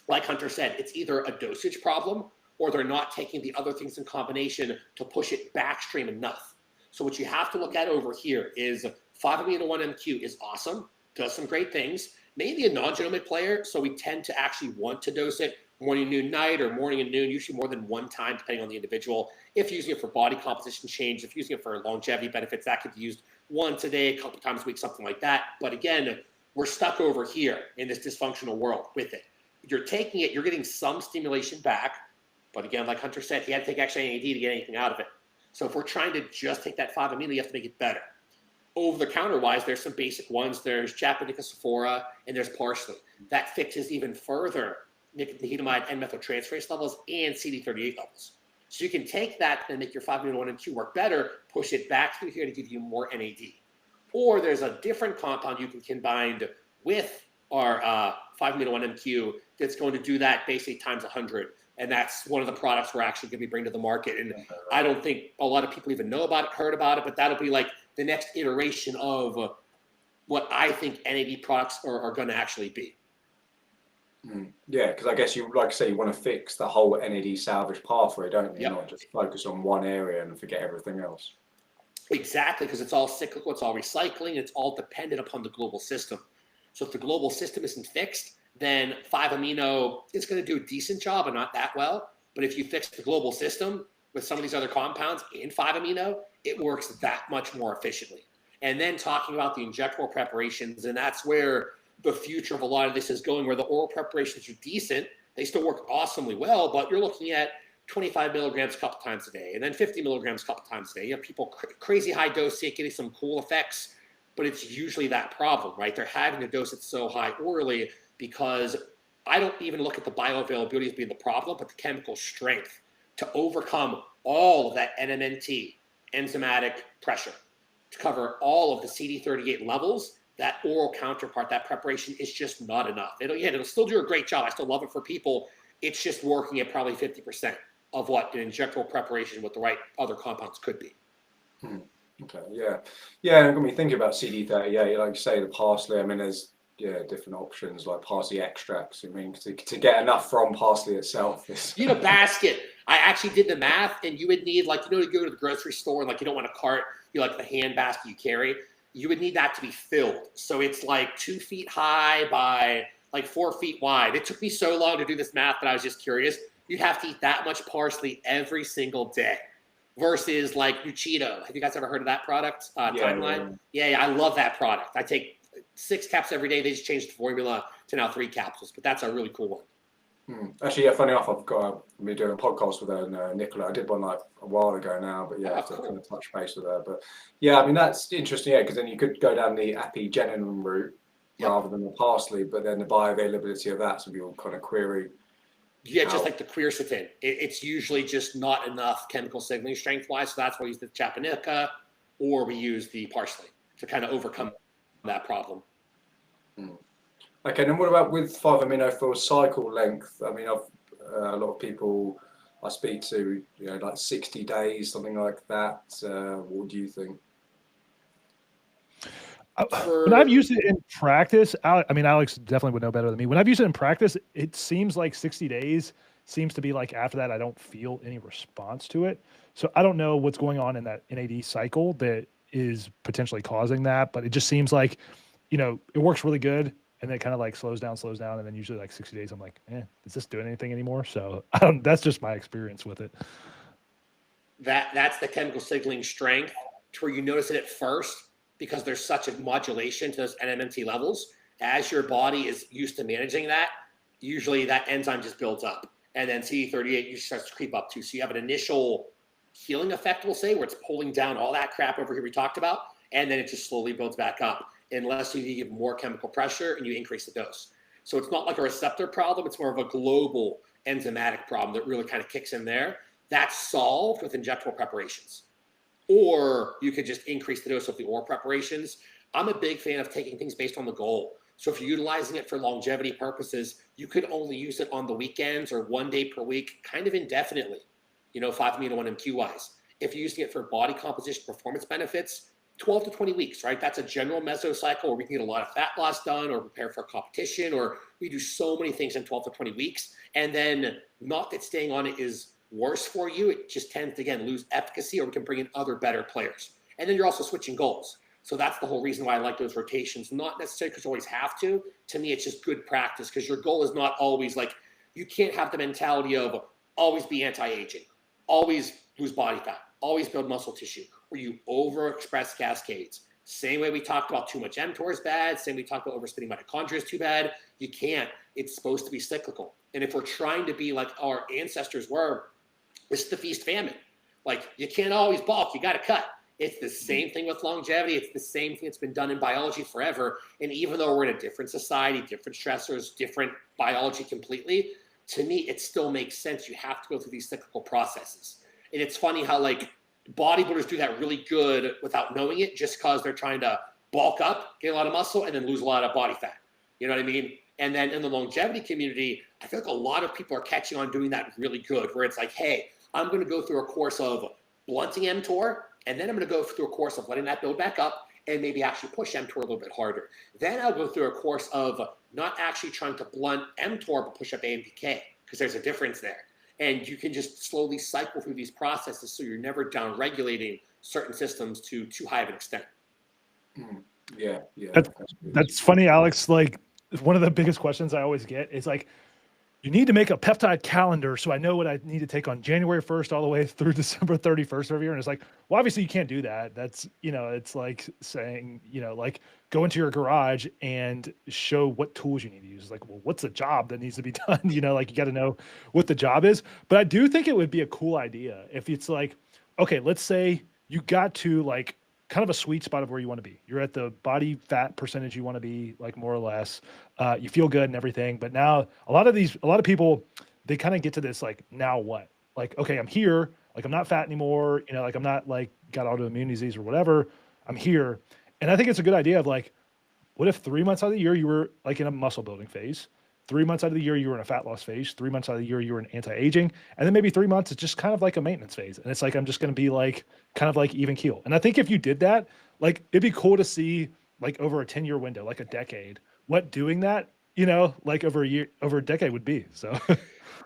like Hunter said, it's either a dosage problem or they're not taking the other things in combination to push it backstream enough. So what you have to look at over here is 5-amino-1MQ is awesome, does some great things, maybe a non-genomic player, so we tend to actually want to dose it morning, noon, night, or morning and noon, usually more than one time, depending on the individual. If using it for body composition change, if using it for longevity benefits, that could be used once a day, a couple times a week, something like that. But again, we're stuck over here in this dysfunctional world with it. You're taking it, you're getting some stimulation back. But again, like Hunter said, he had to take extra NAD to get anything out of it. So if we're trying to just take that 5-amino, you have to make it better. Over-the-counter wise, there's some basic ones. There's Japonica sophora and there's parsley. That fixes even further nicotinamide N-methyltransferase levels and CD38 levels. So you can take that and make your 5-amino-1MQ work better, push it back through here to give you more NAD. Or there's a different compound you can combine with our 5-amino-1MQ that's going to do that basically times 100. And that's one of the products we're actually going to be bringing to the market. And I don't think a lot of people even know about it, heard about it, but that'll be like the next iteration of what I think NAD products are going to actually be. Yeah, because I guess you, like I say, you want to fix the whole NAD salvage pathway, don't you? Yep. Not just focus on one area and forget everything else. Exactly, because it's all cyclical, it's all recycling, it's all dependent upon the global system. So if the global system isn't fixed, then 5-amino is going to do a decent job and not that well. But if you fix the global system with some of these other compounds in 5-amino, it works that much more efficiently. And then talking about the injectable preparations, and that's where the future of a lot of this is going, where the oral preparations are decent. They still work awesomely well, but you're looking at 25 milligrams a couple times a day, and then 50 milligrams a couple times a day. You have people crazy high dosing it, getting some cool effects, but it's usually that problem, right? They're having to dose it so high orally because I don't even look at the bioavailability as being the problem, but the chemical strength to overcome all of that NMNT enzymatic pressure, to cover all of the CD38 levels. That oral counterpart, that preparation is just not enough. It'll still do a great job. I still love it for people. It's just working at probably 50% of what an injectable preparation with the right other compounds could be. Okay, yeah, and when we think about CD38, like you say, the parsley. I mean, there's different options like parsley extracts. I mean, to get enough from parsley itself, you need a basket. I actually did the math, and you would need, like, you go to the grocery store and like you don't want a cart, you like the hand basket you carry. You would need that to be filled. So it's like 2 feet high by like 4 feet wide. It took me so long to do this math that I was just curious. You'd have to eat that much parsley every single day versus like Nucheeto. Have you guys ever heard of that product? Timeline? Yeah, I love that product. I take 6 caps every day. They just changed the formula to now 3 capsules, but that's a really cool one. Actually, funny enough, I've been doing a podcast with her and Nicola. I did one like a while ago now, but I have to kind of touch base with her. But I mean, that's interesting, because then you could go down the apigenin route rather than the parsley, but then the bioavailability of that, so people kind of query. Yeah, just like the quercetin. It's usually just not enough chemical signaling strength-wise, so that's why we use the japonica, or we use the parsley to kind of overcome that problem. Okay, and what about with 5-amino for cycle length? I mean, a lot of people I speak to, like 60 days, something like that. What do you think? When I've used it in practice, I mean, Alex definitely would know better than me. When I've used it in practice, it seems like 60 days seems to be like after that, I don't feel any response to it. So I don't know what's going on in that NAD cycle that is potentially causing that, but it just seems like, it works really good. And then it kind of like slows down. And then usually like 60 days, I'm like, is this doing anything anymore? So that's just my experience with it. That's the chemical signaling strength, to where you notice it at first because there's such a modulation to those NMNT levels. As your body is used to managing that, usually that enzyme just builds up. And then CD38 usually starts to creep up too. So you have an initial healing effect, we'll say, where it's pulling down all that crap over here we talked about. And then it just slowly builds back up, unless you give more chemical pressure and you increase the dose. So it's not like a receptor problem. It's more of a global enzymatic problem that really kind of kicks in there. That's solved with injectable preparations. Or you could just increase the dose of the oral preparations. I'm a big fan of taking things based on the goal. So if you're utilizing it for longevity purposes, you could only use it on the weekends or 1 day per week, kind of indefinitely, 5-amino 1-MQ wise. If you're using it for body composition performance benefits, 12 to 20 weeks, right? That's a general mesocycle where we can get a lot of fat loss done or prepare for competition, or we do so many things in 12 to 20 weeks. And then not that staying on it is worse for you. It just tends to, again, lose efficacy, or we can bring in other better players. And then you're also switching goals. So that's the whole reason why I like those rotations. Not necessarily because you always have to. To me, it's just good practice, because your goal is not always like, you can't have the mentality of always be anti-aging, always lose body fat, always build muscle tissue, where you overexpress cascades. Same way we talked about too much mTOR is bad. Same way we talked about overspinning mitochondria is too bad. You can't. It's supposed to be cyclical. And if we're trying to be like our ancestors were, it's the feast famine. Like, you can't always bulk. You got to cut. It's the same thing with longevity. It's the same thing that's been done in biology forever. And even though we're in a different society, different stressors, different biology completely, to me, it still makes sense. You have to go through these cyclical processes. And it's funny how, like, bodybuilders do that really good without knowing it, just because they're trying to bulk up, get a lot of muscle, and then lose a lot of body fat. You know what I mean? And then in the longevity community, I feel like a lot of people are catching on doing that really good, where it's like, hey, I'm going to go through a course of blunting mTOR, and then I'm going to go through a course of letting that build back up and maybe actually push mTOR a little bit harder. Then I'll go through a course of not actually trying to blunt mTOR, but push up AMPK, because there's a difference there. And you can just slowly cycle through these processes, so you're never down-regulating certain systems to too high of an extent. Yeah. That's funny, Alex. Like, one of the biggest questions I always get is like, you need to make a peptide calendar so I know what I need to take on January 1st all the way through December 31st every year. And it's like, well, obviously you can't do that. That's, it's like saying, like go into your garage and show what tools you need to use. It's like, well, what's the job that needs to be done? Like you got to know what the job is. But I do think it would be a cool idea if it's like, okay, let's say you got to like kind of a sweet spot of where you want to be. You're at the body fat percentage you want to be, like more or less. You feel good and everything. But now a lot of people, they kind of get to this like, now what? Like, okay, I'm here. Like I'm not fat anymore. Like I'm not like got autoimmune disease or whatever. I'm here. And I think it's a good idea of like, what if 3 months out of the year you were like in a muscle building phase? 3 months out of the year you were in a fat loss phase. 3 months out of the year you were in anti-aging, and then maybe 3 months it's just kind of like a maintenance phase. And it's like I'm just going to be like kind of like even keel. And I think if you did that, like it'd be cool to see like over a 10-year window, like a decade, what doing that, like over a decade would be. So.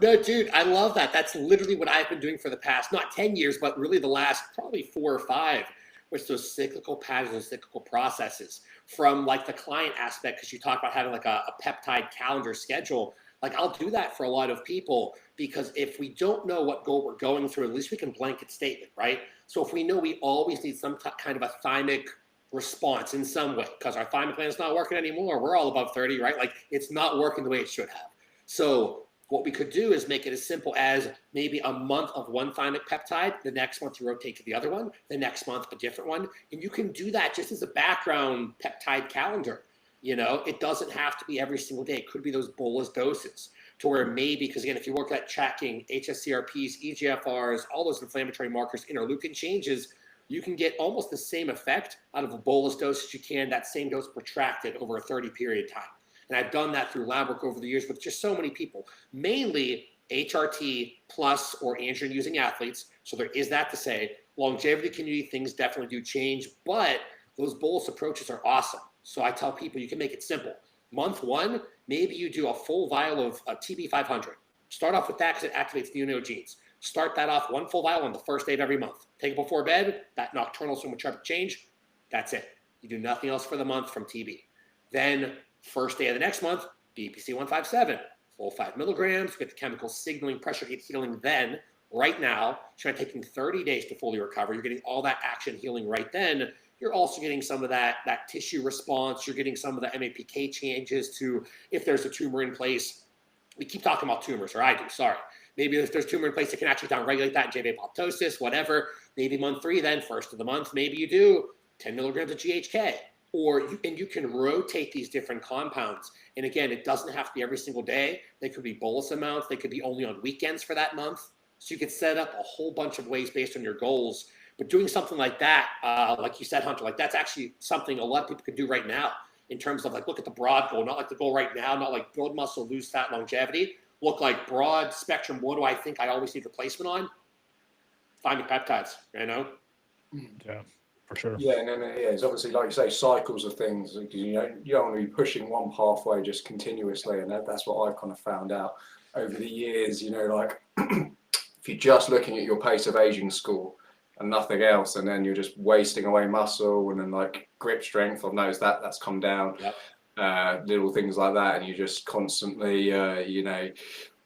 No, dude, I love that. That's literally what I've been doing for the past, not 10 years, but really the last probably 4 or 5, which those cyclical patterns and cyclical processes from like the client aspect. Cause you talk about having like a peptide calendar schedule. Like I'll do that for a lot of people, because if we don't know what goal we're going through, at least we can blanket statement, right? So if we know we always need some kind of a thymic response in some way, because our thymic gland is not working anymore. We're all above 30, right? Like it's not working the way it should have. So what we could do is make it as simple as maybe a month of one thymic peptide, the next month you rotate to the other one, the next month a different one. And you can do that just as a background peptide calendar. It doesn't have to be every single day. It could be those bolus doses to where maybe, because again, if you work at tracking HSCRPs, EGFRs, all those inflammatory markers, interleukin changes, you can get almost the same effect out of a bolus dose as you can that same dose protracted over a 30 period time. And I've done that through lab work over the years with just so many people, mainly HRT plus or androgen using athletes. So there is that to say. Longevity community things definitely do change, but those bolus approaches are awesome. So I tell people you can make it simple. Month 1, maybe you do a full vial of TB500. Start off with that because it activates the immuno genes. Start that off 1 full vial on the first day of every month. Take it before bed, that nocturnal somatropic change, that's it. You do nothing else for the month from TB. Then first day of the next month, BPC 157, full 5 milligrams, you get the chemical signaling, pressure gate healing then, right now. You're taking 30 days to fully recover. You're getting all that action healing right then. You're also getting some of that tissue response. You're getting some of the MAPK changes to if there's a tumor in place. We keep talking about tumors, or I do, sorry. Maybe if there's tumor in place, it can actually downregulate that in JV apoptosis, whatever. Maybe month 3 then, first of the month, maybe you do 10 milligrams of GHK. And you can rotate these different compounds. And again, it doesn't have to be every single day. They could be bolus amounts. They could be only on weekends for that month. So you could set up a whole bunch of ways based on your goals. But doing something like that, like you said, Hunter, like that's actually something a lot of people can do right now in terms of like, look at the broad goal, not like the goal right now, not like build muscle, lose fat, longevity. Look like broad spectrum. What do I think I always need replacement on? Finding peptides, Yeah. For sure. Yeah, it's obviously, like you say, cycles of things. You don't want to be pushing one pathway just continuously, and that's what I've kind of found out over the years. Like if you're just looking at your pace of aging score and nothing else, and then you're just wasting away muscle, and then like grip strength, I've noticed that's come down. Yep. Little things like that, and you're just constantly,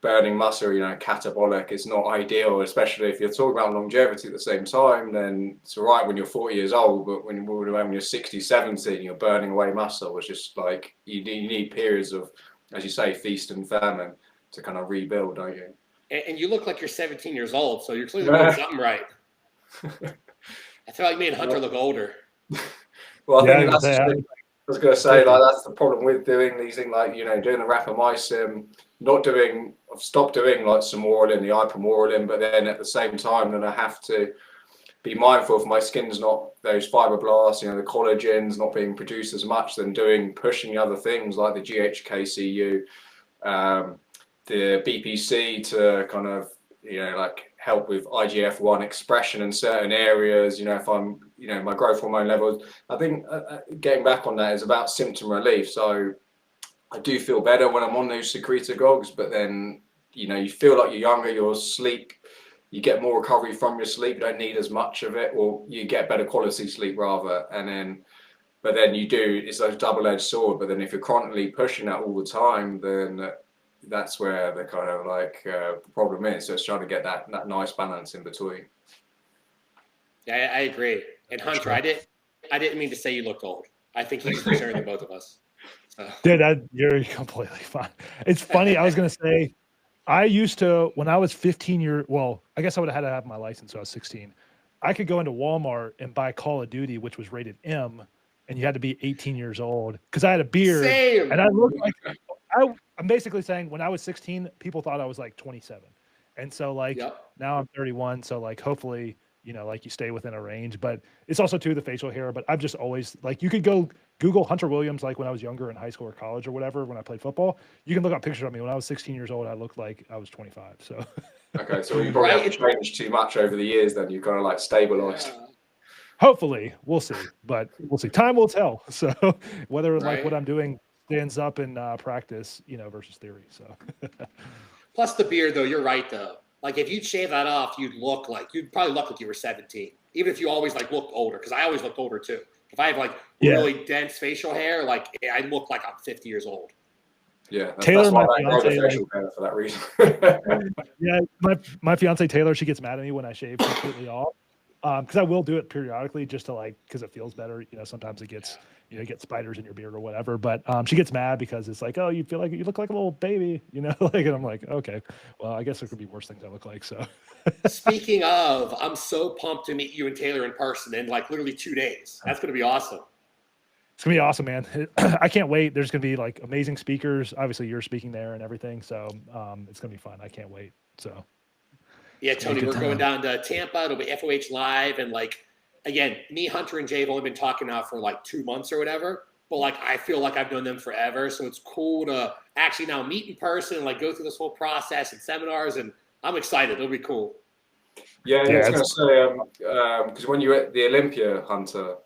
burning muscle, catabolic. It's not ideal, especially if you're talking about longevity at the same time. Then it's all right when you're 40 years old, but when you're 60, 70 and you're burning away muscle, it's just like you need periods of, as you say, feast and famine to kind of rebuild, don't you? And you look like you're 17 years old, so you're clearly doing something right. I feel like me and Hunter look older. Well, I think I was going to say, like, that's the problem with doing these things, like, doing the rapamycin, I've stopped doing like samorelin, the ipamorelin, but then at the same time, then I have to be mindful if my skin's not, those fibroblasts, the collagens not being produced as much, than pushing other things like the GHKCU, the BPC to kind of, like help with IGF-1 expression in certain areas. If I'm, my growth hormone levels, I think getting back on that is about symptom relief. So I do feel better when I'm on those secretagogues, but then, you feel like you're younger, your sleep, you get more recovery from your sleep, you don't need as much of it, or you get better quality sleep rather. And then but then it's a double-edged sword. But then if you're chronically pushing that all the time, then that's where the kind of like problem is. So it's trying to get that nice balance in between. Yeah, I agree. And Hunter, Sure. I didn't mean to say you looked old. I think he's younger than both of us. So. Dude, you're completely fine. It's funny. I was gonna say, I used to, when I was 15 years, well, I guess I would have had to have my license when I was 16. I could go into Walmart and buy Call of Duty, which was rated M, and you had to be 18 years old because I had a beard. Same. And I looked like I'm basically saying when I was 16, people thought I was like 27. And so like now I'm 31. So like hopefully, you know, like you stay within a range, but it's also too the facial hair. But I've just always like, you could go Google Hunter Williams, like when I was younger in high school or college or whatever, when I played football, you can look up pictures of me. When I was 16 years old, I looked like I was 25. So okay, so you probably haven't changed too much over the years. Then you've kind of like stabilized. Yeah. Hopefully, we'll see, but we'll see. Time will tell. So whether like what I'm doing stands up in practice, you know, versus theory. So plus the beard, though, you're right though. Like if you'd shave that off, you'd probably look like you were 17, even if you always like looked older. Because I always looked older too. If I have like really dense facial hair, like I look like I'm 50 years old. Yeah, Taylor, my fiance, fiance, for that reason. yeah, my fiance Taylor, she gets mad at me when I shave completely off, because I will do it periodically just to like, because it feels better. You know, sometimes it gets, you know, you get spiders in your beard or whatever. But she gets mad because it's like, oh, you feel like you look like a little baby, you know, like, and I'm like, okay, well, I guess there could be worse things I look like. So speaking of, I'm so pumped to meet you and Taylor in person in like literally 2 days. That's gonna be awesome. It's gonna be awesome, man. I can't wait. There's gonna be like amazing speakers. Obviously, you're speaking there and everything, so it's gonna be fun. I can't wait. So, yeah, Tony, we're going down to Tampa. It'll be FOH live, and like again, me, Hunter, and Jay have only been talking now for like 2 months or whatever. But like, I feel like I've known them forever, so it's cool to actually now meet in person and like go through this whole process and seminars. And I'm excited. It'll be cool. Yeah, I was going to say because when you were at the Olympia, Hunter,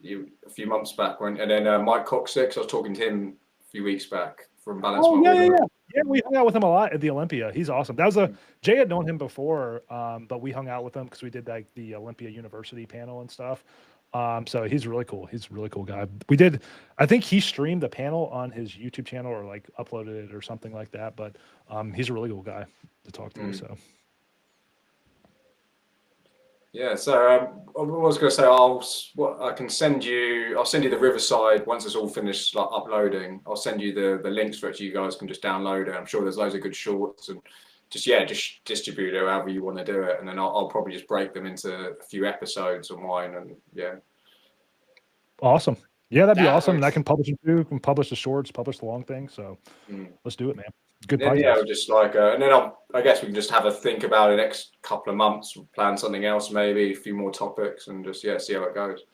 a few months back, and then Mike Coxsix, I was talking to him a few weeks back from Balance. Oh yeah, we hung out with him a lot at the Olympia. He's awesome. That was Jay had known him before, but we hung out with him because we did like the Olympia University panel and stuff. So he's really cool. He's a really cool guy. I think he streamed the panel on his YouTube channel or like uploaded it or something like that. But he's a really cool guy to talk to. So. Yeah, so I was going to say I'll send you the Riverside once it's all finished like uploading. I'll send you the links for it so you guys can just download it. I'm sure there's loads of good shorts and just distribute it however you want to do it, and then I'll probably just break them into a few episodes on mine and Awesome. Yeah, that'd be awesome. And I can publish it too. Can publish the shorts, publish the long thing. So let's do it, man. Good podcast. Yeah, just like, and then I guess we can just have a think about it next couple of months, plan something else, maybe a few more topics, and just see how it goes.